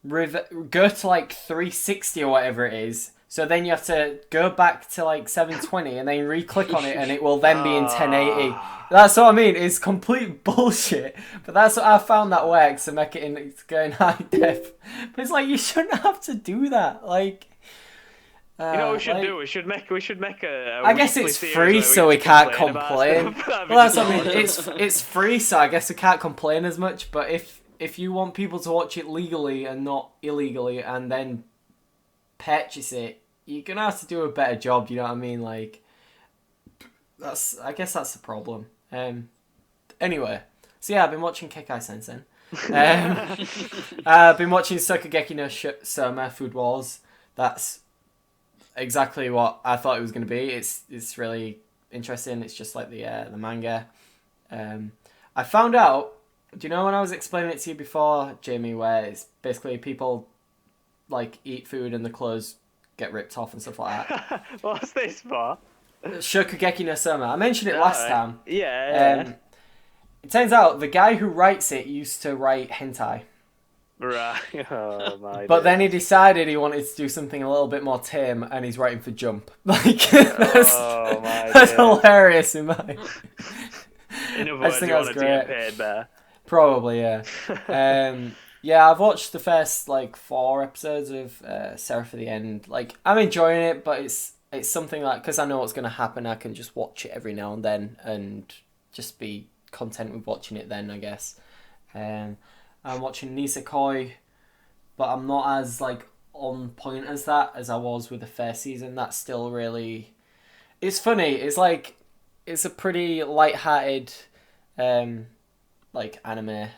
go to like 360 or whatever it is. So then you have to go back to like 720 and then re-click on it, and it will then be in 1080. That's what I mean. It's complete bullshit. But that's what I found that works to make it's going high def. But it's like, you shouldn't have to do that. Like, you know what we should do? We should make a I guess it's free, so we can't complain. Well, that's what I mean. It's free, so I guess we can't complain as much. But if you want people to watch it legally and not illegally, and then purchase it, you're gonna have to do a better job. You know what I mean? Like, I guess that's the problem. Anyway, so yeah, I've been watching Kekai Sensen. I've been watching Sokugeki no Soma Food Wars. That's exactly what I thought it was going to be. It's really interesting. It's just like the manga. I found out. Do you know when I was explaining it to you before, Jamie, where it's basically people like eat food and the clothes get ripped off and stuff like that? What's this for? Shokugeki no Soma. I mentioned it last time. Yeah. It turns out the guy who writes it used to write hentai. Right. Oh my. But then he decided he wanted to do something a little bit more tame, and he's writing for Jump. Like, that's hilarious in my. In other words, you wanted to get paid better. Probably, yeah. Yeah, I've watched the first like 4 episodes of Sarah for the End. Like, I'm enjoying it, but it's something like, because I know what's going to happen, I can just watch it every now and then and just be content with watching it then, I guess. I'm watching Nisekoi, but I'm not as like on point as that as I was with the first season. That's still really, it's funny. It's like, it's a pretty light-hearted like anime.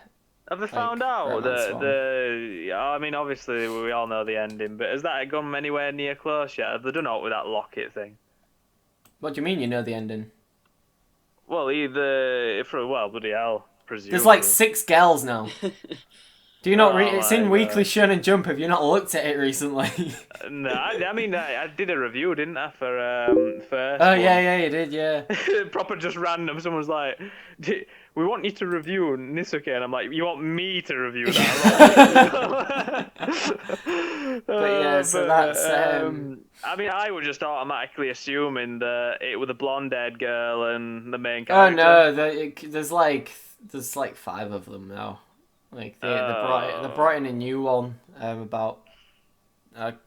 Have they found out that I mean, obviously we all know the ending, but has that gone anywhere near close yet? Have they done out with that locket thing? What do you mean you know the ending? Well, bloody hell, presumably. There's like 6 girls now. Do you not read? It's in Weekly Shonen Jump. Have you not looked at it recently? No, I mean, I did a review, didn't I, for first. Oh, yeah, you did, yeah. Proper just random. Someone's like, we want you to review Nisuke, and I'm like, you want me to review that? But yeah, so that's. I mean, I was just automatically assuming that it was the blonde-haired girl and the main character. Oh no, there's like 5 of them now. Like they brought in a new one about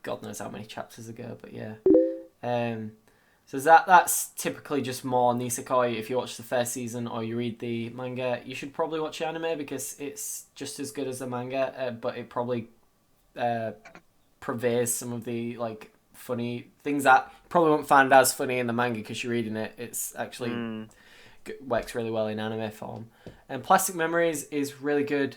God knows how many chapters ago, but yeah. So that's typically just more Nisekoi. If you watch the first season or you read the manga, you should probably watch the anime because it's just as good as the manga, but it probably purveys some of the like funny things that you probably won't find as funny in the manga because you're reading it. It's actually works really well in anime form. And Plastic Memories is really good.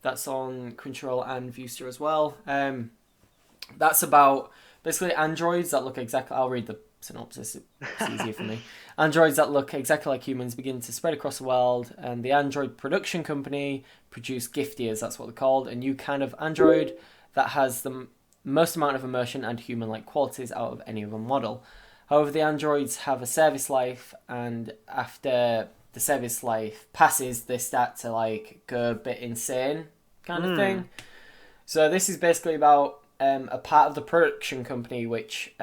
That's on Crunchyroll and Viewster as well. That's about basically androids that look exactly. I'll read the synopsis. It's easier for me. Androids that look exactly like humans begin to spread across the world, and the android production company produce Giftiers. That's what they're called. A new kind of android that has the most amount of emotion and human-like qualities out of any other model. However, the androids have a service life, and after the service life passes, they start to like go a bit insane, kind of thing. So this is basically about a part of the production company which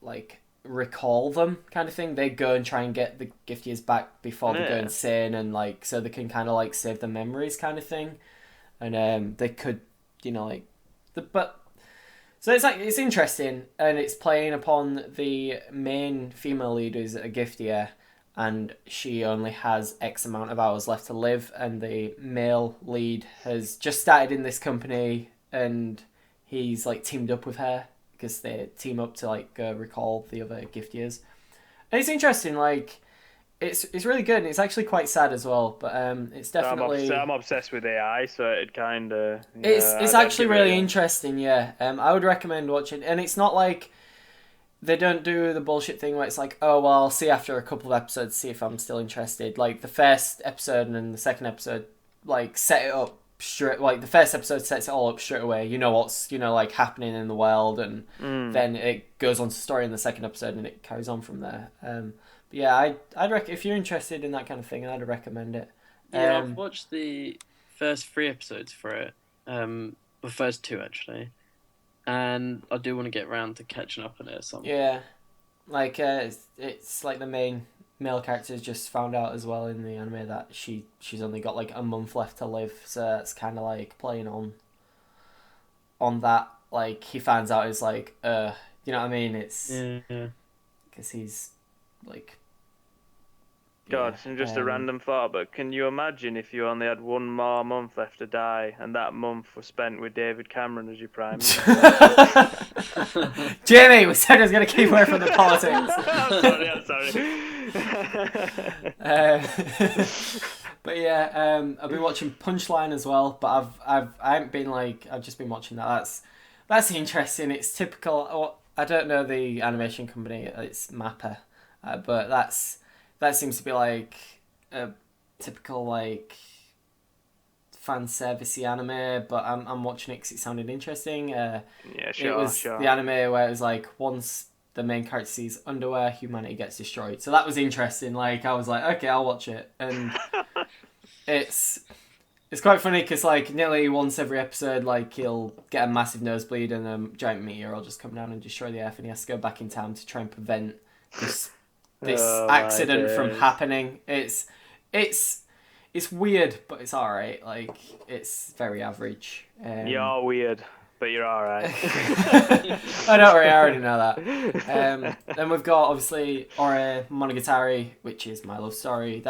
like recall them, kind of thing. They go and try and get the Giftiers back before they go insane, and like so they can kind of like save the memories, kind of thing. And they could, like so it's like it's interesting, and it's playing upon the main female lead who's a Giftier, and she only has X amount of hours left to live, and the male lead has just started in this company, and he's like teamed up with her because they team up to like go recall the other Giftiers. And it's interesting, like it's really good, and it's actually quite sad as well, but it's definitely I'm obsessed with AI, so it kind of it's actually really interesting. Yeah, I would recommend watching, and it's not like they don't do the bullshit thing where it's like, oh well, I'll see after a couple of episodes, see if I'm still interested. Like the first episode and then the second episode like set it up straight, like the first episode sets it all up straight away. You know what's like happening in the world, and then it goes on to story in the second episode, and it carries on from there. But yeah, I'd if you're interested in that kind of thing, I'd recommend it. Yeah, I've watched the first 3 episodes for it. The first 2 actually, and I do want to get around to catching up on it or something. Yeah, like it's like the main male characters just found out as well in the anime that she's only got like a month left to live, so it's kind of like playing on that. Like he finds out it's like you know what I mean, it's because he's like God, and just a random thought, but can you imagine if you only had 1 more month left to die, and that month was spent with David Cameron as your prime minister? Jamie, we said I was going to keep away from the politics. I'm sorry. But yeah, I've been watching Punchline as well, but I haven't been like, I've just been watching that. That's interesting. It's typical. I don't know the animation company. It's Mappa, but that seems to be like a typical like fan servicey anime, but I'm watching it because it sounded interesting. Yeah, sure. It was the anime where it was like once the main character sees underwear, humanity gets destroyed. So that was interesting. Like I was like, okay, I'll watch it, and it's quite funny because like nearly once every episode, like he'll get a massive nosebleed and a giant meteor will just come down and destroy the Earth, and he has to go back in time to try and prevent this accident from happening. It's weird, but it's alright. Like it's very average. You're weird, but you're alright. I don't worry, I already know that. Then we've got obviously Ore Monogatari, which is my love story.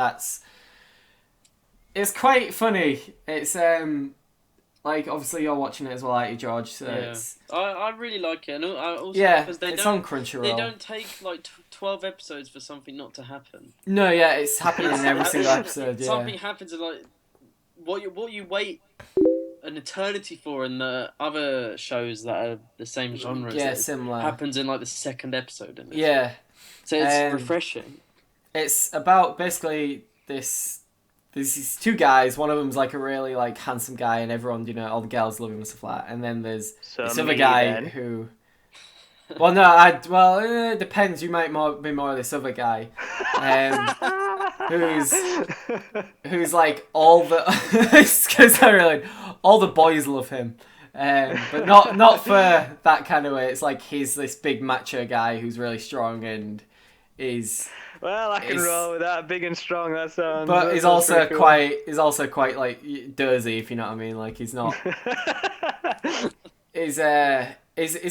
It's quite funny. It's like obviously you're watching it as well, aren't you, George? So I really like it, and also because it's on Crunchyroll. They don't take like 12 episodes for something not to happen. No, yeah, it's happening in every single episode. Yeah. Something happens in like what you wait an eternity for in the other shows that are the same genre. Yeah, similar. Happens in like the second episode. In this yeah. So it's refreshing. It's about basically there's these 2 guys. One of them's like a really like handsome guy, and everyone, all the girls love him and stuff like that. And then there's this other guy who. Well, no, it depends. You might be more this other guy, who's like all the all the boys love him, but not for that kind of way. It's like he's this big macho guy who's really strong and is. Well, I can roll with that. Big and strong. That sounds. But he's also quite like dozy, if you know what I mean. Like he's not. He's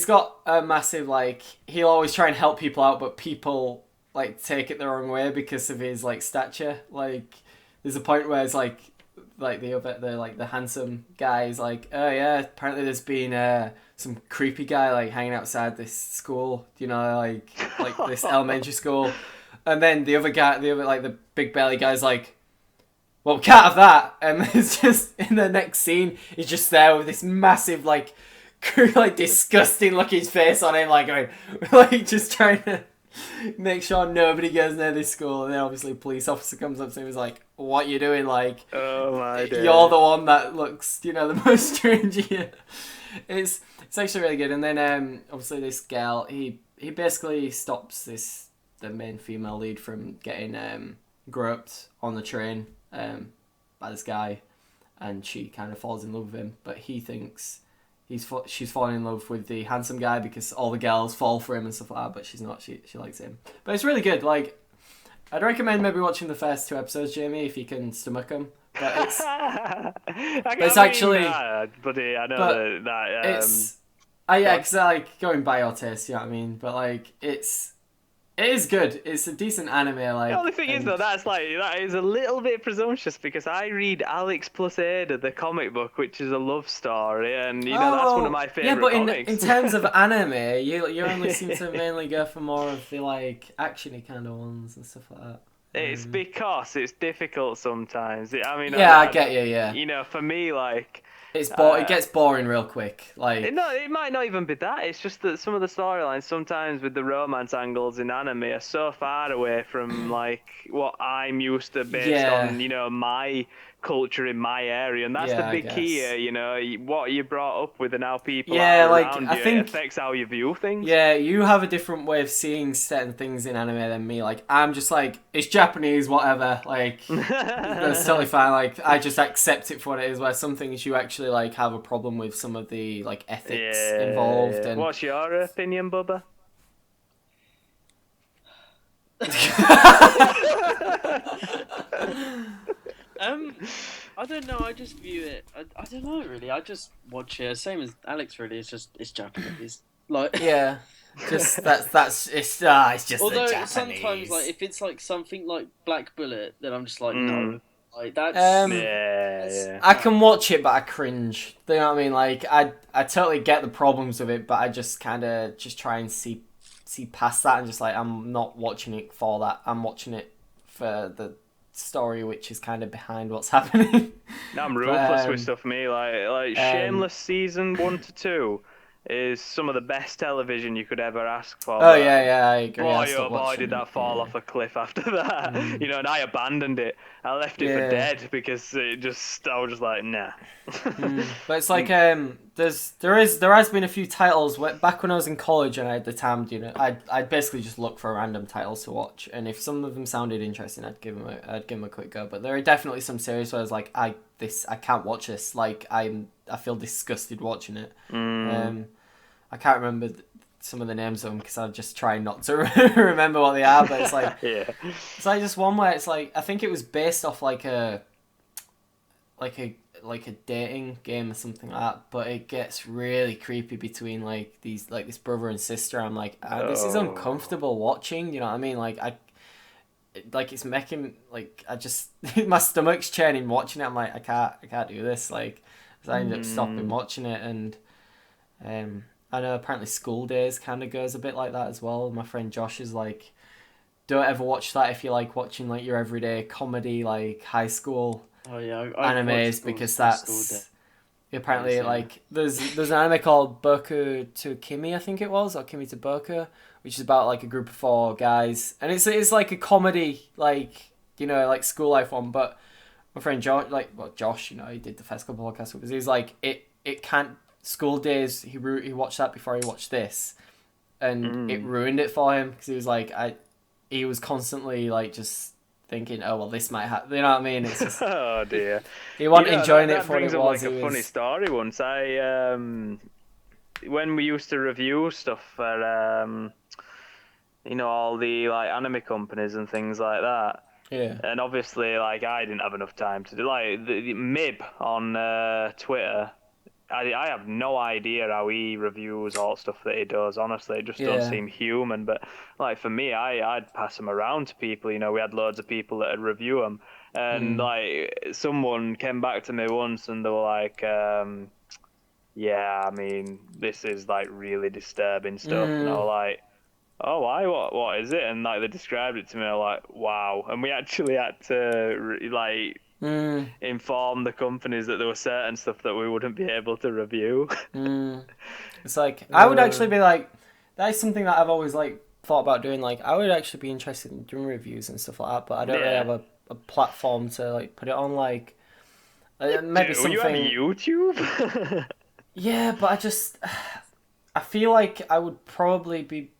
got a massive like. He'll always try and help people out, but people like take it the wrong way because of his like stature. Like there's a point where it's like the handsome guy is like, oh yeah, apparently there's been some creepy guy like hanging outside this school. Like this elementary school. And then the other the big belly guy's like, well, we can't have that. And it's just in the next scene, he's just there with this massive like disgusting looking face on him, like going, like just trying to make sure nobody goes near this school. And then obviously a police officer comes up to him and is like, what are you doing? Like, oh my God. You're the one that looks, the most strange here. It's actually really good. And then obviously this girl, he basically stops the main female lead from getting groped on the train by this guy, and she kind of falls in love with him, but he thinks she's falling in love with the handsome guy because all the girls fall for him and stuff like that, but she's not. She likes him. But it's really good. Like, I'd recommend maybe watching the first 2 episodes, Jamie, if you can stomach them. But it's actually, buddy. I know that. It's because like going by your taste, you know what I mean. But like it is good. It's a decent anime. Like the only thing is though, that is a little bit presumptuous because I read Alex plus Ada, the comic book, which is a love story, and that's one of my favorite comics. But in terms of anime, you only seem to mainly go for more of the like actiony kind of ones and stuff like that. It's because it's difficult sometimes. I get you. Yeah. For me, like. It gets boring real quick. Like it might not even be that. It's just that some of the storylines, sometimes with the romance angles in anime, are so far away from like what I'm used to based on my culture in my area, and that's the Yeah, I big key guess. here, you know, what you brought up with and how people Yeah, are like around I you, it think affects how you view things. yeah, you have a different way of seeing certain things in anime than me. Like I'm just like it's Japanese, whatever. Like that's totally fine. Like I just accept it for what it is. Where some things you actually like have a problem with some of the like ethics involved Yeah. and. What's your opinion, Bubba? I don't know. I just view it. I don't know really. I just watch it. Same as Alex. Really, it's Japanese. Like Yeah, just it's it's just the although sometimes like Japanese. if it's like something like Black Bullet, then I'm just like no. Mm. Like that's Yeah. I can watch it, but I cringe. You know what I mean? Like I totally get the problems with it, but I just kind of just try and see past that and just like I'm not watching it for that. I'm watching it for the story, which is kind of behind what's happening. I'm ruthless But, with stuff. Me, like um, Shameless season 1 to 2 is some of the best television you could ever ask for. oh But yeah, I agree. I boy, oh stopped boy, watching did it. that fall off a cliff after that. Mm. You know, and I abandoned it. I left it for Yeah. dead because I was just like, nah. But it's like there has been a few titles where, back when I was in college and I had the time, you know, I'd basically just look for random titles to watch, and if some of them sounded interesting, I'd give them a quick go. But there are definitely some series where I was like, I can't watch this. Like I feel disgusted watching it. I can't remember some of the names of them because I just try not to remember what they are. But it's like Yeah. it's like just one where it's like I think it was based off like a dating game or something like that, but it gets really creepy between like this brother and sister. I'm like, this is Oh. uncomfortable watching. You know what I mean? Like it's making like I just my stomach's churning watching it. I'm like, I can't do this. Like, so I ended up stopping watching it, and I know apparently School Days kind of goes a bit like that as well. My friend Josh is like, don't ever watch that if you like watching like your everyday comedy, like high school oh yeah. animes, because that's apparently Yeah. like there's an anime called Boku to Kimi, I think it was, or Kimi to Boku, which is about like a group of 4 guys, and it's like a comedy, like, you know, like school life one. But my friend Josh, you know, he did the first couple of podcasts with us. He's like, it can't. School Days, he watched that before he watched this, and it ruined it for him because he was like, he was constantly like just thinking, oh well, this might happen. You know what I mean? It's just, Oh dear. he wasn't enjoying that it for what brings it up was. like a funny story once. When we used to review stuff for you know, all the like anime companies and things like that. Yeah. And obviously, like, I didn't have enough time to do like the Mib on Twitter. I have no idea how he reviews all stuff that he does. Honestly, it just don't seem human. But like for me, I'd pass them around to people. You know, we had loads of people that would review them, and like someone came back to me once and they were like, "Yeah, I mean, this is like really disturbing stuff." And I was like, "Oh, why? What is it?" And like they described it to me, I was like, "Wow!" And we actually had to inform the companies that there were certain stuff that we wouldn't be able to review. It's like I would actually be like, that is something that I've always like thought about doing. Like I would actually be interested in doing reviews and stuff like that, but I don't really have a platform to like put it on. Like maybe something. You have YouTube? Yeah, but I feel like I would probably be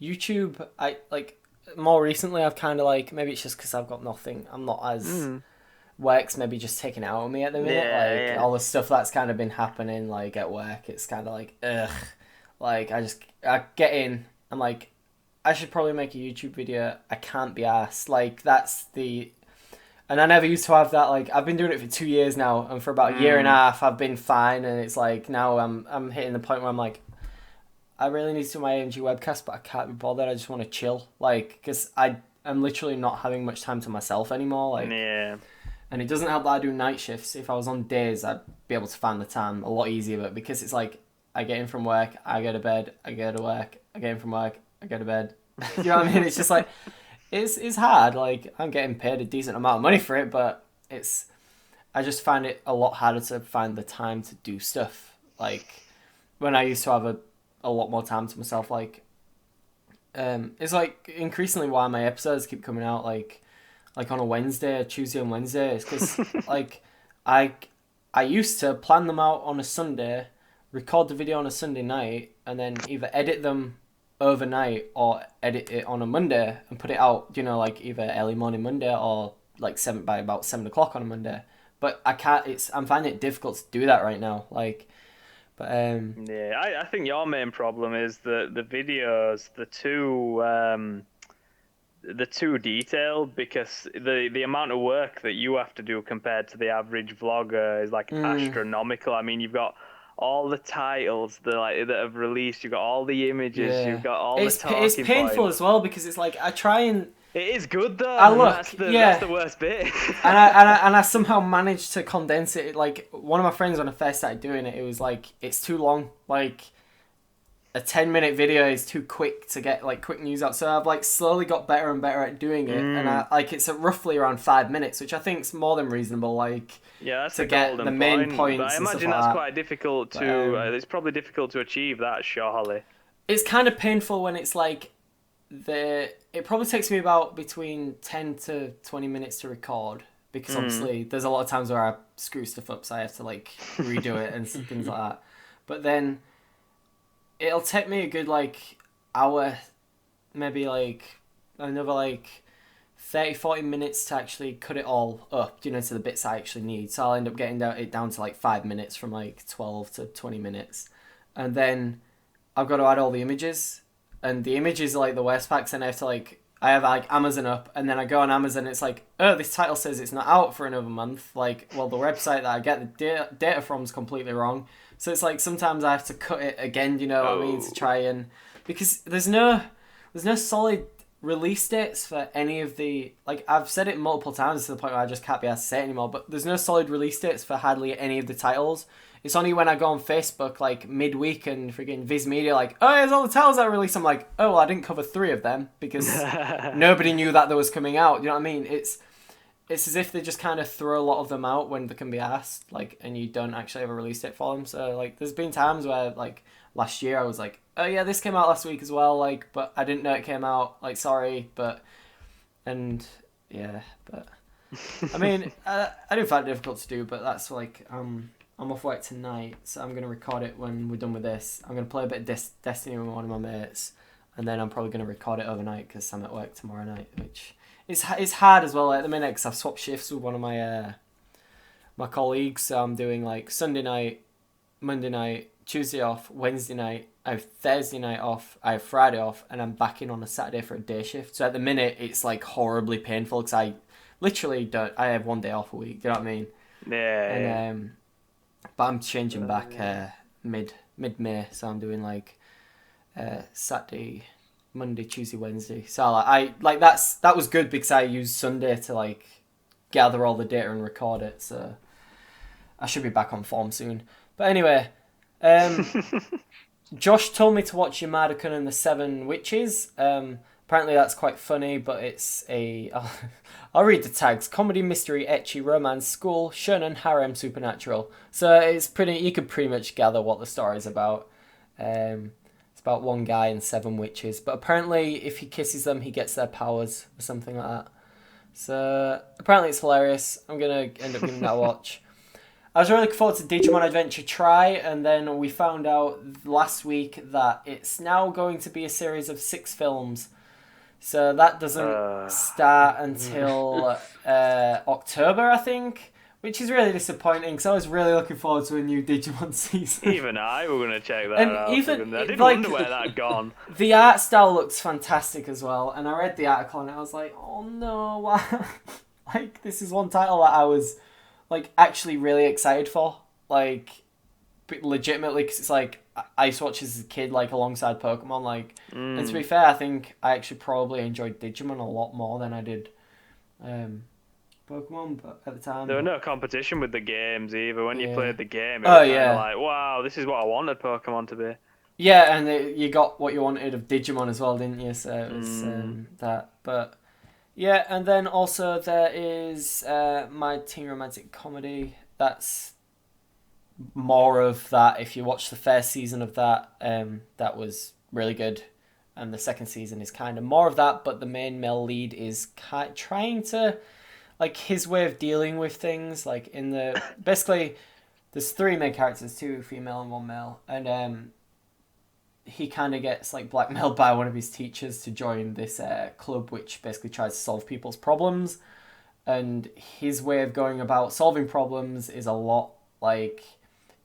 YouTube. I like more recently. I've kind of like, maybe it's just because I've got nothing. I'm not as work's maybe just taking it out on me at the minute. All the stuff that's kind of been happening like at work. It's kind of like ugh. Like I get in. I'm like, I should probably make a YouTube video. I can't be arsed. Like and I never used to have that. Like I've been doing it for 2 years now, and for about a year and a half, I've been fine. And it's like now I'm hitting the point where I'm like, I really need to do my AMG webcast, but I can't be bothered. I just want to chill, like, because I'm literally not having much time to myself anymore. Like, and it doesn't help that I do night shifts. If I was on days, I'd be able to find the time a lot easier. But because it's like I get in from work, I go to bed, I go to work, I get in from work, I go to bed. You know what I mean? It's just like. It's hard. Like I'm getting paid a decent amount of money for it, but I just find it a lot harder to find the time to do stuff. Like when I used to have a lot more time to myself. Like it's like increasingly why my episodes keep coming out like like on a Wednesday, Tuesday and Wednesday. It's because like I used to plan them out on a Sunday, record the video on a Sunday night, and then either edit them overnight or edit it on a Monday and put it out, you know, like either early morning Monday or like by about 7 o'clock on a Monday. But I can't. I'm finding it difficult to do that right now. Like, but yeah, I think your main problem is the videos, the too detailed, because the amount of work that you have to do compared to the average vlogger is like astronomical. I mean, you've got all the titles that have released, you've got all the images, you've got all the talking It's painful points. as well, because it's like I try and. It is good though. That's the worst bit. and I somehow managed to condense it. Like one of my friends, when I first started doing it, it was like it's too long. Like a 10-minute video is too quick to get like quick news out. So I've like slowly got better and better at doing it, and I like it's at roughly around 5 minutes, which I think is more than reasonable. Like that's to get the main points. But I imagine that's quite difficult to. It's probably difficult to achieve that, surely. It's kind of painful when it's like it probably takes me about between 10 to 20 minutes to record, because obviously there's a lot of times where I screw stuff up, so I have to like redo it and things like that. But then it'll take me a good like hour, maybe like another like 30-40 minutes to actually cut it all up, you know, to the bits I actually need. So I'll end up getting it down to like 5 minutes from like 12 to 20 minutes. And then I've got to add all the images. And the images are like the worst packs, and I have like Amazon up, and then I go on Amazon, it's like, oh, this title says it's not out for another month. Like, well, the website that I get the data from is completely wrong. So it's like sometimes I have to cut it again, you know what I mean, to try and, because there's no solid release dates for any of the, like, I've said it multiple times to the point where I just can't be asked to say it anymore, but there's no solid release dates for hardly any of the titles. It's only when I go on Facebook, like, midweek and freaking Viz Media, like, oh, here's all the titles I released. I'm like, oh, well, I didn't cover 3 of them because nobody knew that they was coming out. You know what I mean? It's as if they just kind of throw a lot of them out when they can be asked, like, and you don't actually have a release date for them. So, like, there's been times where, like, last year I was like, oh, yeah, this came out last week as well, like, but I didn't know it came out, like, sorry, but, and, yeah, but, I mean, I do find it difficult to do, but that's, like, I'm off work tonight, so I'm going to record it when we're done with this. I'm going to play a bit of Destiny with one of my mates, and then I'm probably going to record it overnight because I'm at work tomorrow night, which is hard as well at the minute because I've swapped shifts with one of my my colleagues. So I'm doing like Sunday night, Monday night, Tuesday off, Wednesday night, I have Thursday night off, I have Friday off, and I'm back in on a Saturday for a day shift. So at the minute, it's like horribly painful because I literally I have one day off a week, you know what I mean? Yeah. And, but I'm changing back mid-May, so I'm doing like Saturday, Monday, Tuesday, Wednesday. So like that was good because I used Sunday to like gather all the data and record it. So I should be back on form soon. But anyway, Josh told me to watch Yamada-kun and the Seven Witches. Apparently that's quite funny, but it's I'll read the tags: comedy, mystery, ecchi, romance, school, shonen, harem, supernatural. So it's you could pretty much gather what the story's about. It's about one guy and 7 witches, but apparently if he kisses them, he gets their powers or something like that. So apparently it's hilarious. I'm gonna end up giving that a watch. I was really looking forward to Digimon Adventure Try, and then we found out last week that it's now going to be a series of 6 films. So that doesn't start until October, I think, which is really disappointing because I was really looking forward to a new Digimon season. Even I were going to check that out. I didn't like, wonder where that had gone. The art style looks fantastic as well, and I read the article and I was like, oh no, why? Like, this is one title that I was like actually really excited for, like legitimately, because it's like I used to watch as a kid, like alongside Pokemon, like, and to be fair, I think I actually probably enjoyed Digimon a lot more than I did Pokemon, but at the time there was no competition with the games either. When you played the game, it was like, wow, this is what I wanted Pokemon to be. Yeah, and you got what you wanted of Digimon as well, didn't you? So it was that, but yeah, and then also there is My Teen Romantic Comedy. That's more of that. If you watch the first season of that, that was really good. and the second season is kind of more of that, but the main male lead is trying to, like, his way of dealing with things, like, basically, there's 3 main characters, 2 female and 1 male, and he kind of gets, like, blackmailed by one of his teachers to join this club which basically tries to solve people's problems, and his way of going about solving problems is a lot, like,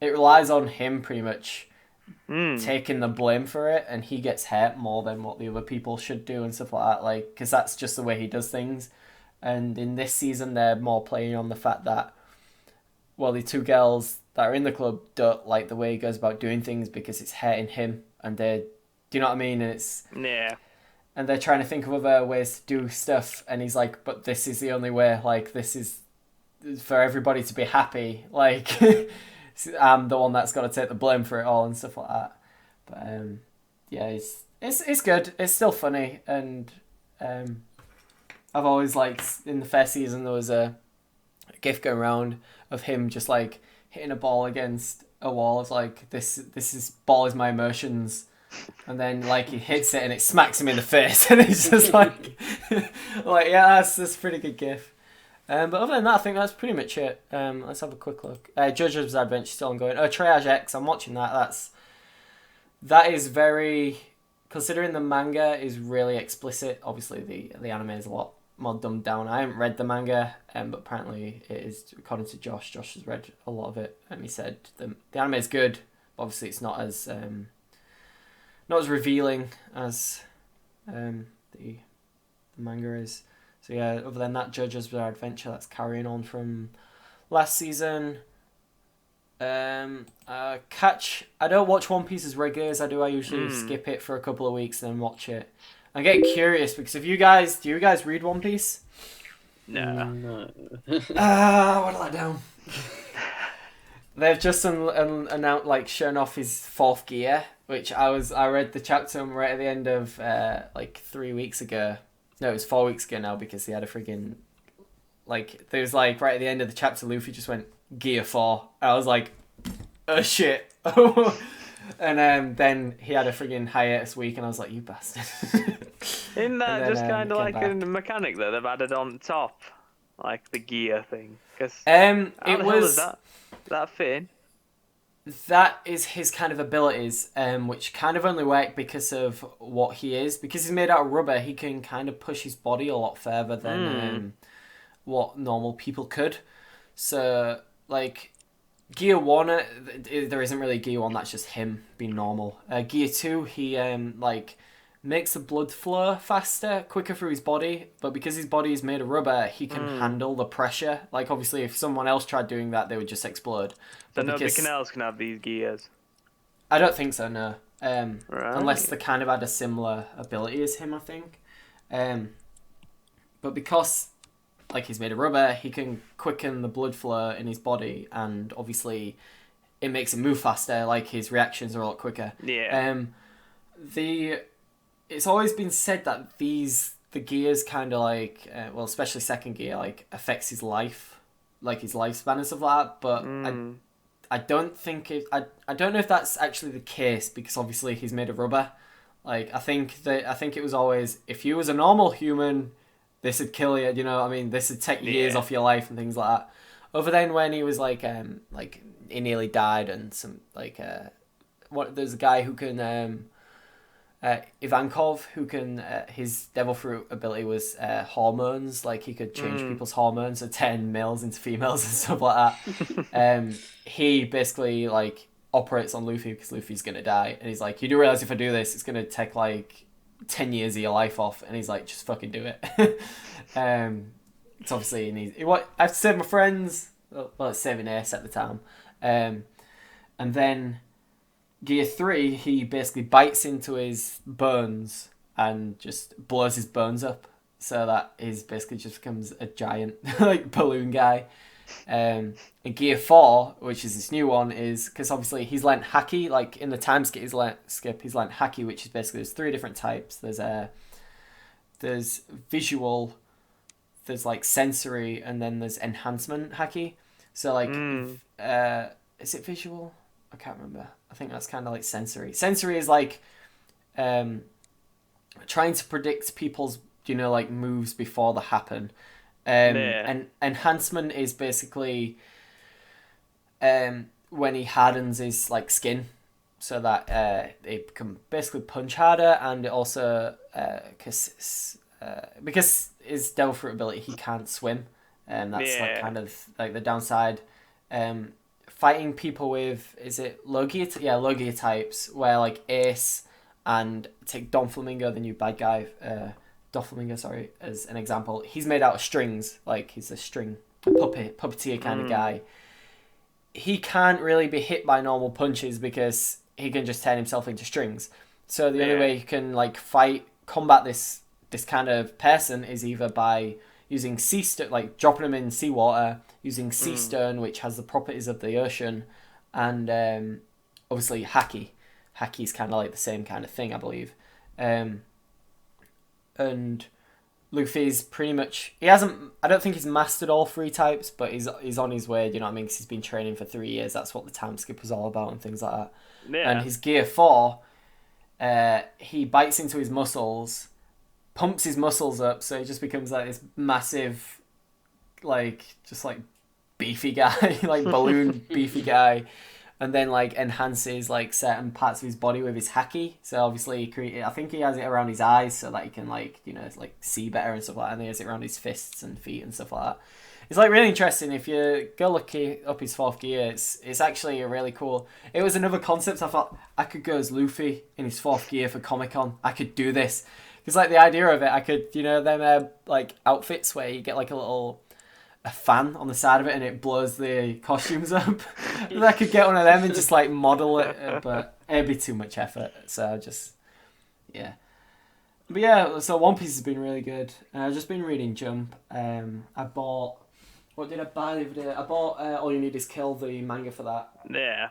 it relies on him pretty much taking the blame for it, and he gets hurt more than what the other people should do and stuff like that, like, because that's just the way he does things. And in this season, they're more playing on the fact that, well, the 2 girls that are in the club don't like the way he goes about doing things because it's hurting him, and do you know what I mean? And and they're trying to think of other ways to do stuff, and he's like, but this is the only way, like, this is for everybody to be happy, like, I'm the one that's got to take the blame for it all and stuff like that. But yeah, it's good. It's still funny, and I've always liked, in the first season there was a gif going around of him just like hitting a ball against a wall. It's like, this ball is my emotions, and then like he hits it and it smacks him in the face, and it's just like yeah, that's a pretty good gif. But other than that, I think that's pretty much it. Let's have a quick look. JoJo's Adventure still ongoing. Triage X, I'm watching that. That is very, considering the manga is really explicit. Obviously, the anime is a lot more dumbed down. I haven't read the manga, but apparently it is, according to Josh. Josh has read a lot of it, and he said the anime is good. But obviously, it's not as revealing as the manga is. So yeah, other than that, JoJo's Bizarre Adventure, that's carrying on from last season. I don't watch One Piece as regular as I do. I usually skip it for a couple of weeks and then watch it. I'm getting curious because do you guys read One Piece? No. No. What a letdown. They've just announced, like, shown off his 4th gear, which I read the chapter right at the end of like 3 weeks ago. No, it was 4 weeks ago now, because he had a friggin', like, there was, like, right at the end of the chapter, Luffy just went, Gear 4. And I was like, oh, shit. And then he had a friggin' hiatus week, and I was like, you bastard. Isn't that just kind of like back. a mechanic that they've added on top? Like the gear thing? Cause How the hell does that fit in? That is his kind of abilities, which kind of only work because of what he is. Because he's made out of rubber, he can kind of push his body a lot further than what normal people could. So, like, Gear 1, there isn't really Gear 1, that's just him being normal. Gear 2, he, like, makes the blood flow faster, quicker through his body, but because his body is made of rubber, he can handle the pressure. Like, obviously, if someone else tried doing that, they would just explode. So nobody else can have these gears? I don't think so, no. Right. Unless they kind of had a similar ability as him, I think. But because, like, he's made of rubber, he can quicken the blood flow in his body, and obviously it makes him move faster, like, his reactions are a lot quicker. Yeah. It's always been said that the gears kind of, like, well, especially second gear, like, affects his life, like, his lifespan and stuff like that, but I don't think I don't know if that's actually the case, because obviously he's made of rubber. Like, I think it was always, if you was a normal human, this would kill you, you know what I mean? This would take years off your life and things like that. Other than when he was like he nearly died, and some, like, there's a guy who can, Ivankov, who can, his devil fruit ability was hormones, like he could change people's hormones, so turn males into females and stuff like that. He basically, like, operates on Luffy because Luffy's gonna die, and he's like, you do realize if I do this, it's gonna take like 10 years of your life off, and he's like, just fucking do it. It's obviously I have to save my friends. Well, it's saving Ace at the time, and then Gear 3, he basically bites into his bones and just blows his bones up, so that he's basically just becomes a giant, like, balloon guy. And Gear 4, which is this new one, is because obviously he's learnt Haki, like, in the time skip he's learnt Haki, which is basically, there's 3 different types. There's visual, there's, like, sensory, and then there's enhancement Haki. So, like, is it visual? I can't remember. I think that's kind of like sensory. Sensory is like, trying to predict people's, like moves before they happen. Yeah. And enhancement is basically when he hardens his like skin, so that it can basically punch harder, and it also because his devil fruit ability, he can't swim, and that's like kind of like the downside. Fighting people with, is it Logia? Yeah, Logia types, where like Ace and take Don Flamingo, the new bad guy, Doflamingo, sorry, as an example. He's made out of strings, like he's a string puppeteer kind of guy. He can't really be hit by normal punches because he can just turn himself into strings. So the only way you can like combat this kind of person is either by using sea stone, like dropping them in seawater, using sea stone, which has the properties of the ocean, and obviously haki. Haki's kind of like the same kind of thing, I believe. And Luffy's pretty much, I don't think he's mastered all 3 types, but he's on his way, you know what I mean? Because he's been training for 3 years. That's what the time skip was all about and things like that. Yeah. And his gear 4, he bites into his muscles, pumps his muscles up, so he just becomes like this massive, like, just like beefy guy, like balloon beefy guy. And then like enhances like certain parts of his body with his haki. So obviously, I think he has it around his eyes so that he can like like see better and stuff like that. And he has it around his fists and feet and stuff like that. It's like really interesting. If you go look up his 4th gear, it's actually a really cool. It was another concept. I thought I could go as Luffy in his 4th gear for Comic-Con. I could do this because like the idea of it, I could them like outfits where you get like a fan on the side of it and it blows the costumes up. And I could get one of them and just like model it, but it'd be too much effort. So just, yeah. But yeah, so One Piece has been really good. I've just been reading Jump. I bought, what did I buy the other day? I bought All You Need Is Kill, the manga for that. Yeah.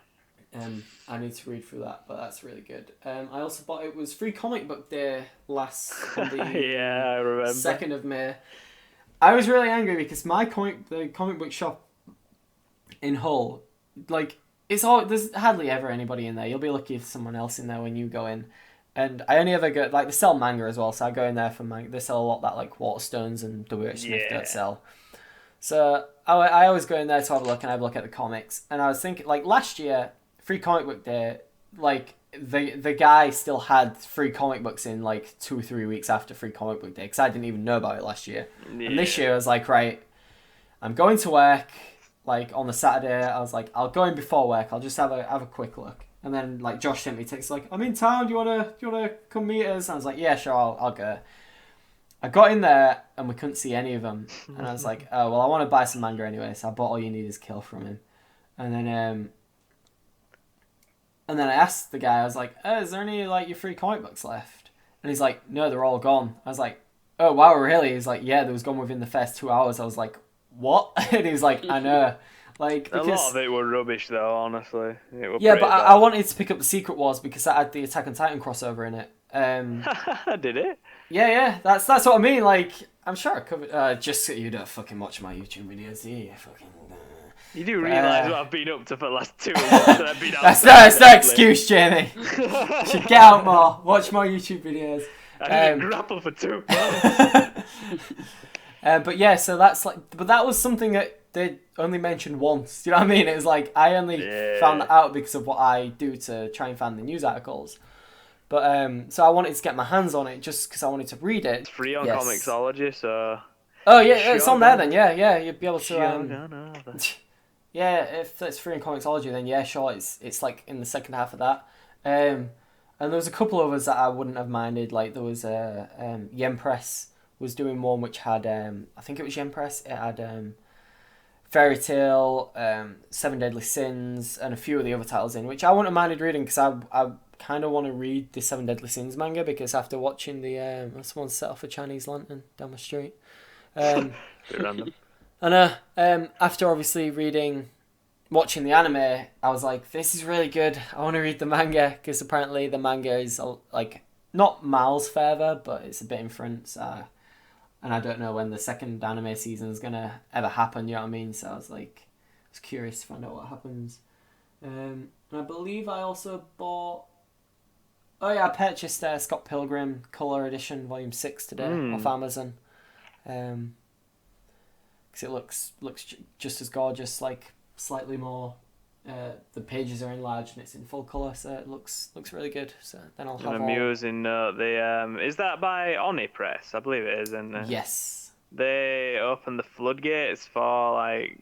I need to read through that, but that's really good. I also bought, it was Free Comic Book Day last on the yeah, I remember. 2nd of May. I was really angry because the comic book shop in Hull, like, there's hardly ever anybody in there. You'll be lucky if someone else in there when you go in. And I only ever go, like, they sell manga as well, so I go in there for manga. They sell a lot that, like, Waterstones and WH Smith don't sell. So I always go in there to have a look, and have a look at the comics. And I was thinking, like, last year, Free Comic Book Day, like, the guy still had 3 comic books in like 2 or 3 weeks after Free Comic Book Day, because I didn't even know about it last year. Yeah. And this year I was like, right, I'm going to work like on the Saturday. I was like, I'll go in before work, I'll just have a quick look. And then like Josh sent me text like, I'm in town, do you wanna come meet us? And I was like, yeah, sure, I'll go. I got in there and we couldn't see any of them. And I was like, oh well, I want to buy some manga anyway, so I bought All You Need Is Kill from him. And then I asked the guy, I was like, oh, is there any, like, your free comic books left? And he's like, no, they're all gone. I was like, oh, wow, really? He's like, yeah, they was gone within the first 2 hours. I was like, what? And he was like, I know. Like, because... A lot of it were rubbish, though, honestly. Yeah, but I wanted to pick up the Secret Wars because that had the Attack on Titan crossover in it. Did it? Yeah, that's what I mean. Like, I'm sure I covered... just so you don't fucking watch my YouTube videos, do you? Fucking... You do realise what I've been up to for the last 2 months and I've been out. That's no excuse, Jamie. You should get out more, watch more YouTube videos. I didn't grapple for 2 months. But yeah, so that's like, but that was something that they only mentioned once. Do you know what I mean? It was like I only found that out because of what I do to try and find the news articles. But so I wanted to get my hands on it just because I wanted to read it. It's free on Comixology, so. Oh yeah, it's on there then. Yeah, you'd be able to. Yeah, if it's free in Comixology, then yeah, sure, it's like in the second half of that. And there was a couple of us that I wouldn't have minded. Like there was Yen Press was doing one which had I think it was Yen Press. It had Fairy Tail, 7 Deadly Sins, and a few of the other titles in, which I wouldn't have minded reading because I kind of want to read the 7 Deadly Sins manga because after watching the someone set off a Chinese lantern down the street. Bit random. And after obviously watching the anime, I was like, this is really good. I want to read the manga because apparently the manga is like not miles further, but it's a bit in front. So, and I don't know when the second anime season is gonna ever happen. You know what I mean? So I was curious to find out what happens. And I believe I also bought Oh yeah, I purchased Scott Pilgrim Color Edition Volume 6 today off Amazon. Because it looks just as gorgeous, like slightly more. The pages are enlarged and it's in full color, so it looks really good. So then I'll have an amusing note. Is that by Oni Press? I believe it is, and yes, they open the floodgates for like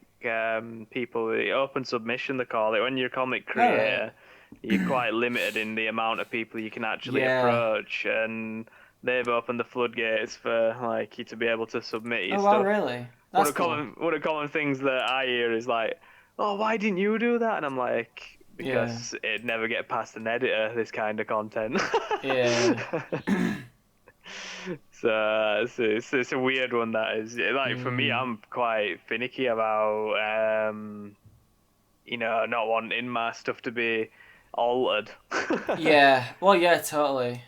people. The open submission they call it. When you're a comic creator, you're quite limited in the amount of people you can actually approach, and they've opened the floodgates for like you to be able to submit your stuff. Oh wow, really? That's cool. One of common things that I hear is like, oh, why didn't you do that? And I'm like, because it'd never get past an editor, this kind of content. Yeah. So it's a weird one, that is. Like, for me, I'm quite finicky about, not wanting my stuff to be altered. Yeah. Well, yeah, totally.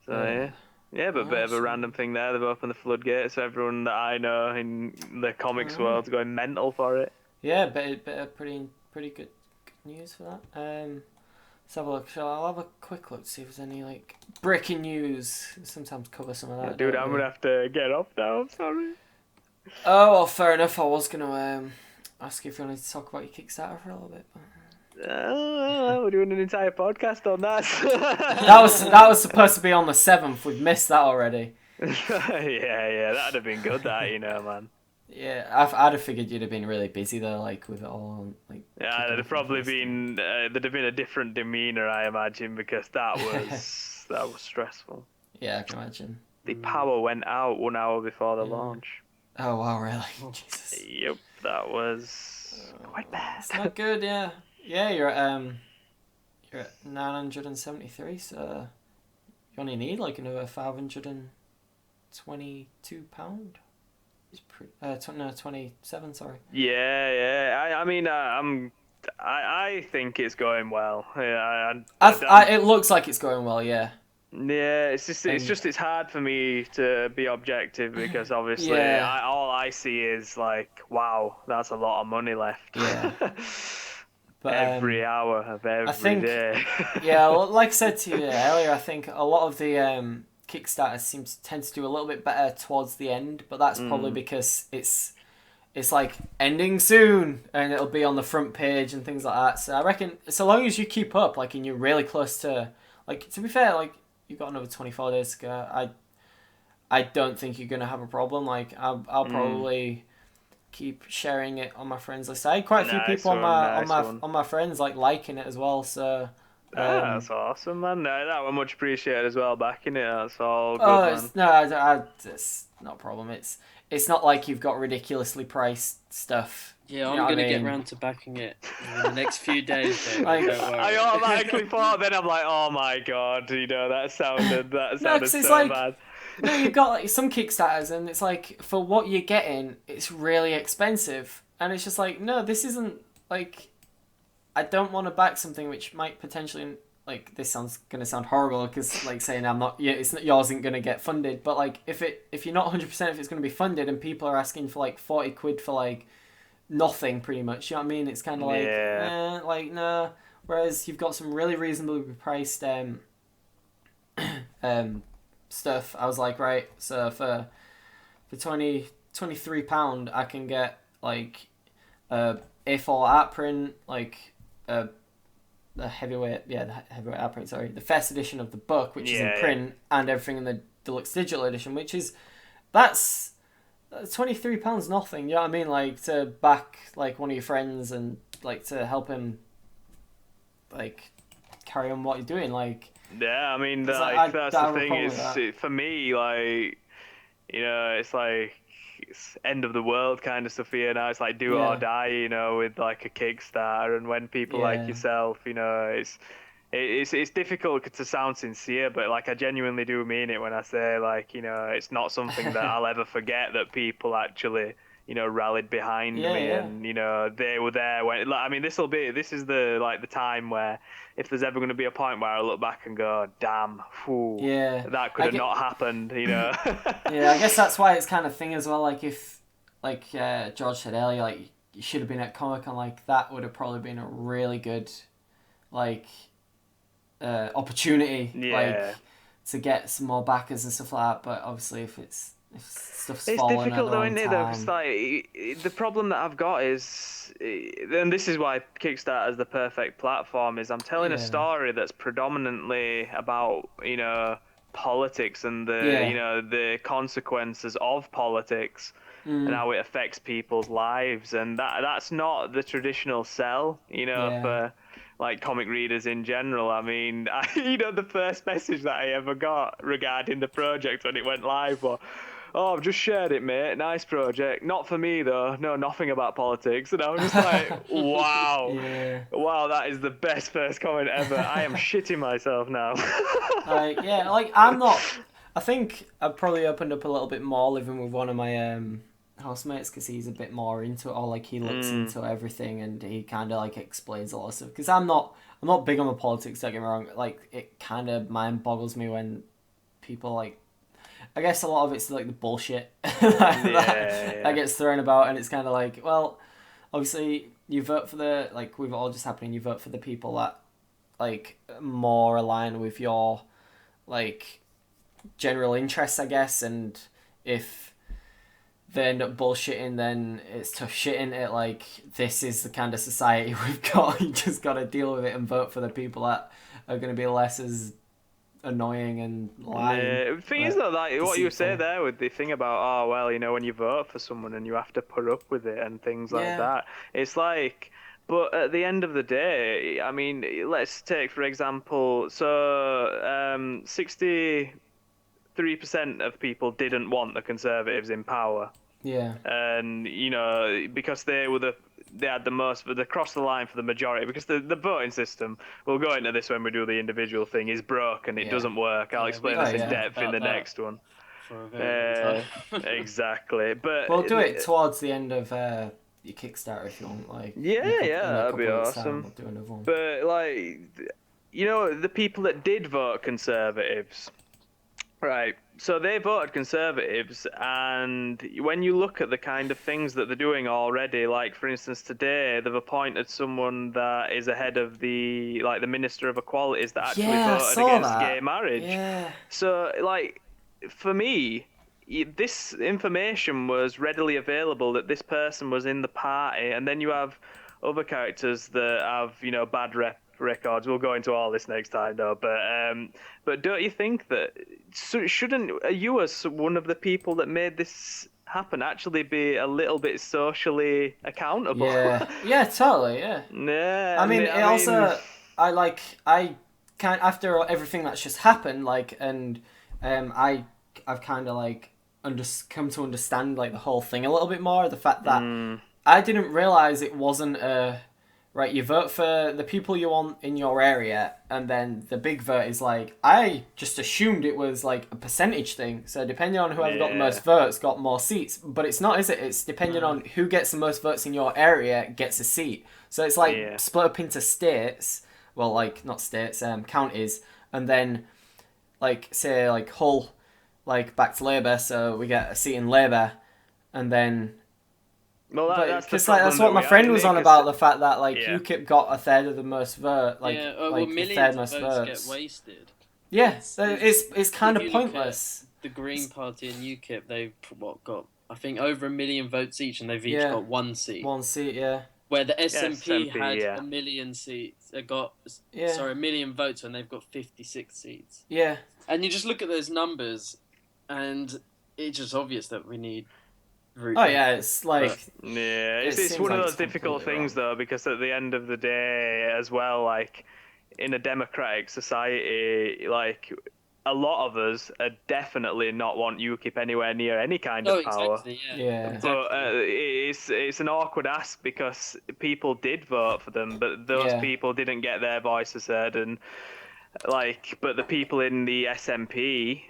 So, yeah, but a bit of a random thing there. They've opened the floodgates, so everyone that I know in the comics world's going mental for it. Yeah, bit of pretty good news for that. Let's have a look. I'll have a quick look to see if there's any like breaking news. Sometimes cover some of that. Yeah, dude, I'm gonna have to get off now. I'm sorry. Oh well, fair enough. I was gonna ask you if you wanted to talk about your Kickstarter for a little bit. But... we're doing an entire podcast on that. that was supposed to be on the 7th. We've missed that already. yeah, that'd have been good. Man. Yeah, I'd have figured you'd have been really busy though, like with it all, like. Yeah, there'd have probably been there'd have been a different demeanor, I imagine, because that was stressful. Yeah, I can imagine. The power went out 1 hour before the launch. Oh wow, really? Jesus. Yep, that was quite bad. It's not good, yeah. Yeah, you're at 973, so you only need like another £522. It's pretty. 27. Sorry. Yeah. I mean, I think it's going well. Yeah, it looks like it's going well. Yeah. Yeah, it's hard for me to be objective because obviously all I see is like, wow, that's a lot of money left. Yeah. But, every hour of every day. Yeah, like I said to you earlier, I think a lot of the Kickstarter tend to do a little bit better towards the end, but that's probably because it's like ending soon and it'll be on the front page and things like that. So I reckon so long as you keep up, like, and you're really close to, like, to be fair, like, you've got another 24 days to go. I don't think you're gonna have a problem. Like, I'll probably keep sharing it on my friends list. I had quite a few people on my friends liking it as well. So that's awesome, man. That was much appreciated as well. Backing it, that's all good, man. It's not a problem. It's not like you've got ridiculously priced stuff. Yeah, I'm gonna get round to backing it in the next few days. I automatically thought. Then I'm like, oh my god, that sounded so bad. No, you've got like some Kickstarters, and it's like for what you're getting, it's really expensive, and it's just like, no, this isn't like. I don't want to back something which might potentially, like, this gonna sound horrible because like saying I'm not, it's not, yours isn't gonna get funded, but like if you're not 100% if it's gonna be funded and people are asking for like 40 quid for like nothing pretty much, you know what I mean? It's kind of like, no. Whereas you've got some really reasonably priced stuff. I was like, right, so for £23 I can get like a A4 art print, like the heavyweight art print, the first edition of the book, which is in print, and everything in the deluxe digital edition, which is that's £23 nothing, you know what I mean? Like, to back like one of your friends and like to help him like carry on what he's doing, like. Yeah, I mean, that's the thing is, for me, like, it's like it's end of the world kind of stuff here now. It's like do or die, with like a Kickstarter, and when people like yourself, it's difficult to sound sincere, but like I genuinely do mean it when I say, like, it's not something that I'll ever forget that people actually rallied behind me, and they were there when. I mean, this is the time where if there's ever going to be a point where I look back and go, damn, that could have not happened, Yeah, I guess that's why it's kind of thing as well. Like if, like George said earlier, like you should have been at Comic-Con. Like that would have probably been a really good, like, opportunity, Yeah. like to get some more backers and stuff like that. But obviously, if stuff's It's falling at difficult the though, wrong isn't it? Though, 'cause, time. like, the problem that I've got is, and this is why Kickstarter is the perfect platform, is I'm telling a Yeah. story that's predominantly about, politics and the consequences of politics and how it affects people's lives, and that's not the traditional sell, Yeah. for like comic readers in general. I mean, the first message that I ever got regarding the project when it went live was, "Oh, I've just shared it, mate. Nice project. Not for me, though. No, nothing about politics." And I was just like, wow. Yeah. Wow, that is the best first comment ever. I am shitting myself now. I'm not... I think I've probably opened up a little bit more living with one of my housemates, because he's a bit more into it, or like he looks into everything, and he kind of like explains a lot of stuff. Because I'm not big on the politics, don't get me wrong. Like, it kind of mind boggles me when people like... I guess a lot of it's like the bullshit that gets thrown about, and it's kind of like, well, obviously you vote for the, like we've all just happening, you vote for the people that like more align with your like general interests, I guess, and if they end up bullshitting, then it's tough shit, isn't it? Like, this is the kind of society we've got. You just got to deal with it and vote for the people that are going to be less as annoying and lying. The thing is, though, like what you say there with the thing about, oh well, when you vote for someone and you have to put up with it and things like that, it's like, but at the end of the day, I mean, let's take for example, so 63% of people didn't want the Conservatives in power. Yeah. And because they had the most, they crossed the line for the majority, because the voting system, we'll go into this when we do the individual thing, is broken. It doesn't work. I'll explain this in depth in the next one. For a very long time. Exactly. But we'll do it towards the end of your Kickstarter if you want. Like, that'd be awesome. We'll do another one. But like, the people that did vote Conservatives, right? So they voted Conservatives, and when you look at the kind of things that they're doing already, like for instance today they've appointed someone that is ahead of the Minister of Equalities that actually voted against gay marriage. Yeah. So like, for me, this information was readily available that this person was in the party, and then you have other characters that have bad records. We'll go into all this next time, though. But don't you think that shouldn't you, as one of the people that made this happen, actually be a little bit socially accountable? Yeah, totally. Yeah. Yeah. I mean, I can't, after everything that's just happened, like, and I've kind of like come to understand like the whole thing a little bit more. The fact that I didn't realize it wasn't right, you vote for the people you want in your area, and then the big vote is like, I just assumed it was like a percentage thing. So depending on whoever got the most votes got more seats. But it's not, is it? It's depending on who gets the most votes in your area gets a seat. So it's like split up into states. Well, like, not states, counties. And then, like, say, like, Hull, like, back to Labour, so we get a seat in Labour. And then... Well, that's what my friend was on about, the fact that like UKIP got a third of the most vote, millions of votes get wasted. Yeah, it's kind of pointless. The Green Party and UKIP, they've got I think over 1 million votes each, and they've each got one seat. One seat, yeah. Where the SNP had 1 million seats, 1 million votes, and they've got 56 seats. Yeah. And you just look at those numbers, and it's just obvious that we need. It's like... it's one of those difficult things, though, because at the end of the day, as well, like, in a democratic society, like, a lot of us are definitely not want UKIP anywhere near any kind of power. Exactly, yeah. Exactly. But it's an awkward ask, because people did vote for them, but those people didn't get their voices heard, and... but the people in the SNP,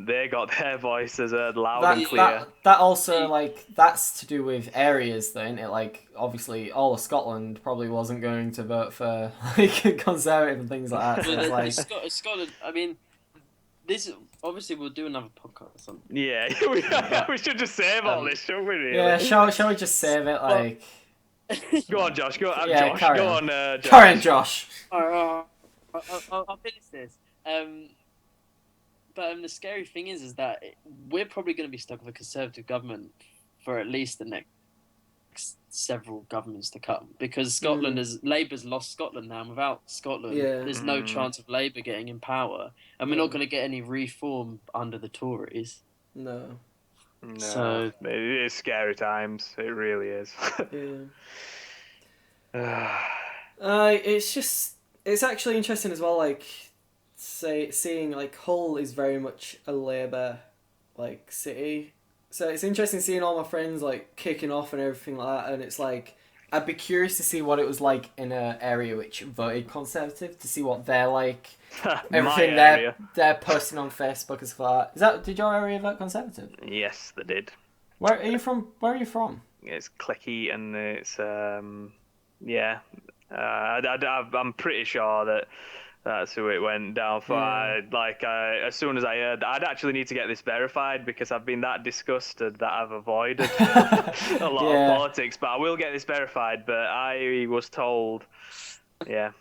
they got their voices heard loud and clear. That also, like, that's to do with areas, though, isn't it? Like, obviously, all of Scotland probably wasn't going to vote for, like, Conservative and things like that. So it's like... Scotland, I mean, this obviously we'll do another podcast or something. Yeah, we should just save all this, shouldn't we? Really? Yeah, shall we just save it, like... Go on, Josh. Go on, Josh. Go on, Josh. Carry on, Josh. I'll finish this. But the scary thing is that we're probably going to be stuck with a Conservative government for at least the next several governments to come, because Labour's lost Scotland now, and without Scotland, there's no chance of Labour getting in power, and we're not going to get any reform under the Tories. No. So it is scary times. It really is. It's actually interesting as well. Like, seeing like Hull is very much a Labour like city. So it's interesting seeing all my friends like kicking off and everything like that, and it's like I'd be curious to see what it was like in an area which voted Conservative, to see what they're like, everything they're posting on Facebook as far. Did your area vote Conservative? Yes, they did. Where are you from? It's clicky, and it's I'm pretty sure that. That's who it went down for. As soon as I heard that, I'd actually need to get this verified, because I've been that disgusted that I've avoided a lot of politics. But I will get this verified. But I was told, I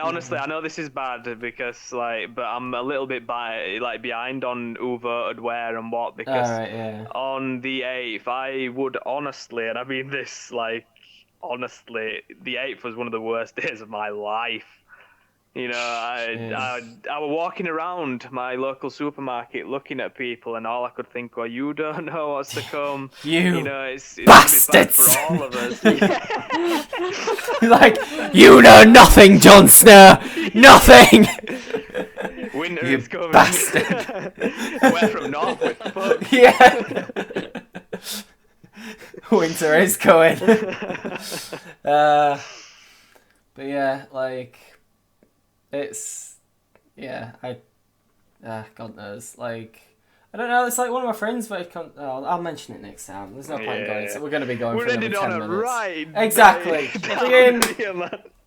honestly, I know this is bad, because but I'm a little bit behind on who voted where and what, because on the 8th, I would honestly, and I mean this honestly, the 8th was one of the worst days of my life. You know, I was walking around my local supermarket looking at people, and all I could think was, you don't know what's to come. You know, it's bastards! For all of us. Like, you know nothing, Jon Snow! Nothing! Winter is coming. Bastard! We're from Northwood. Fuck. Yeah! Winter is coming. But yeah, like... It's, God knows, like, I don't know, it's like one of my friends voted I'll mention it next time, there's no point going, so we're going to be going for another 10 minutes. Right. Exactly.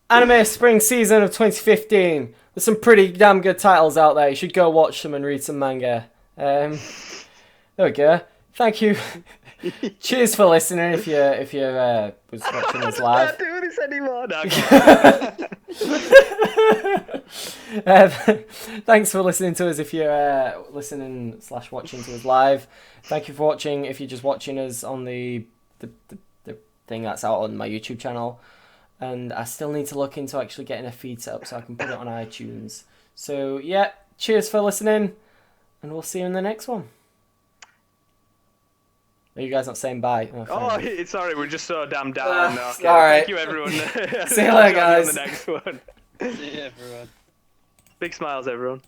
Anime Spring Season of 2015, there's some pretty damn good titles out there, you should go watch them and read some manga. There we go, thank you. Cheers for listening. If you was watching us live, I can't do this anymore. No, thanks for listening to us. If you're listening/watching to us live, thank you for watching. If you're just watching us on the thing that's out on my YouTube channel, and I still need to look into actually getting a feed set up so I can put it on iTunes. So yeah, cheers for listening, and we'll see you in the next one. Are you guys not saying bye? Sorry, we're just so damn down. Okay. All right. Thank you, everyone. See you later, guys. On the next one. See you, everyone. Big smiles, everyone.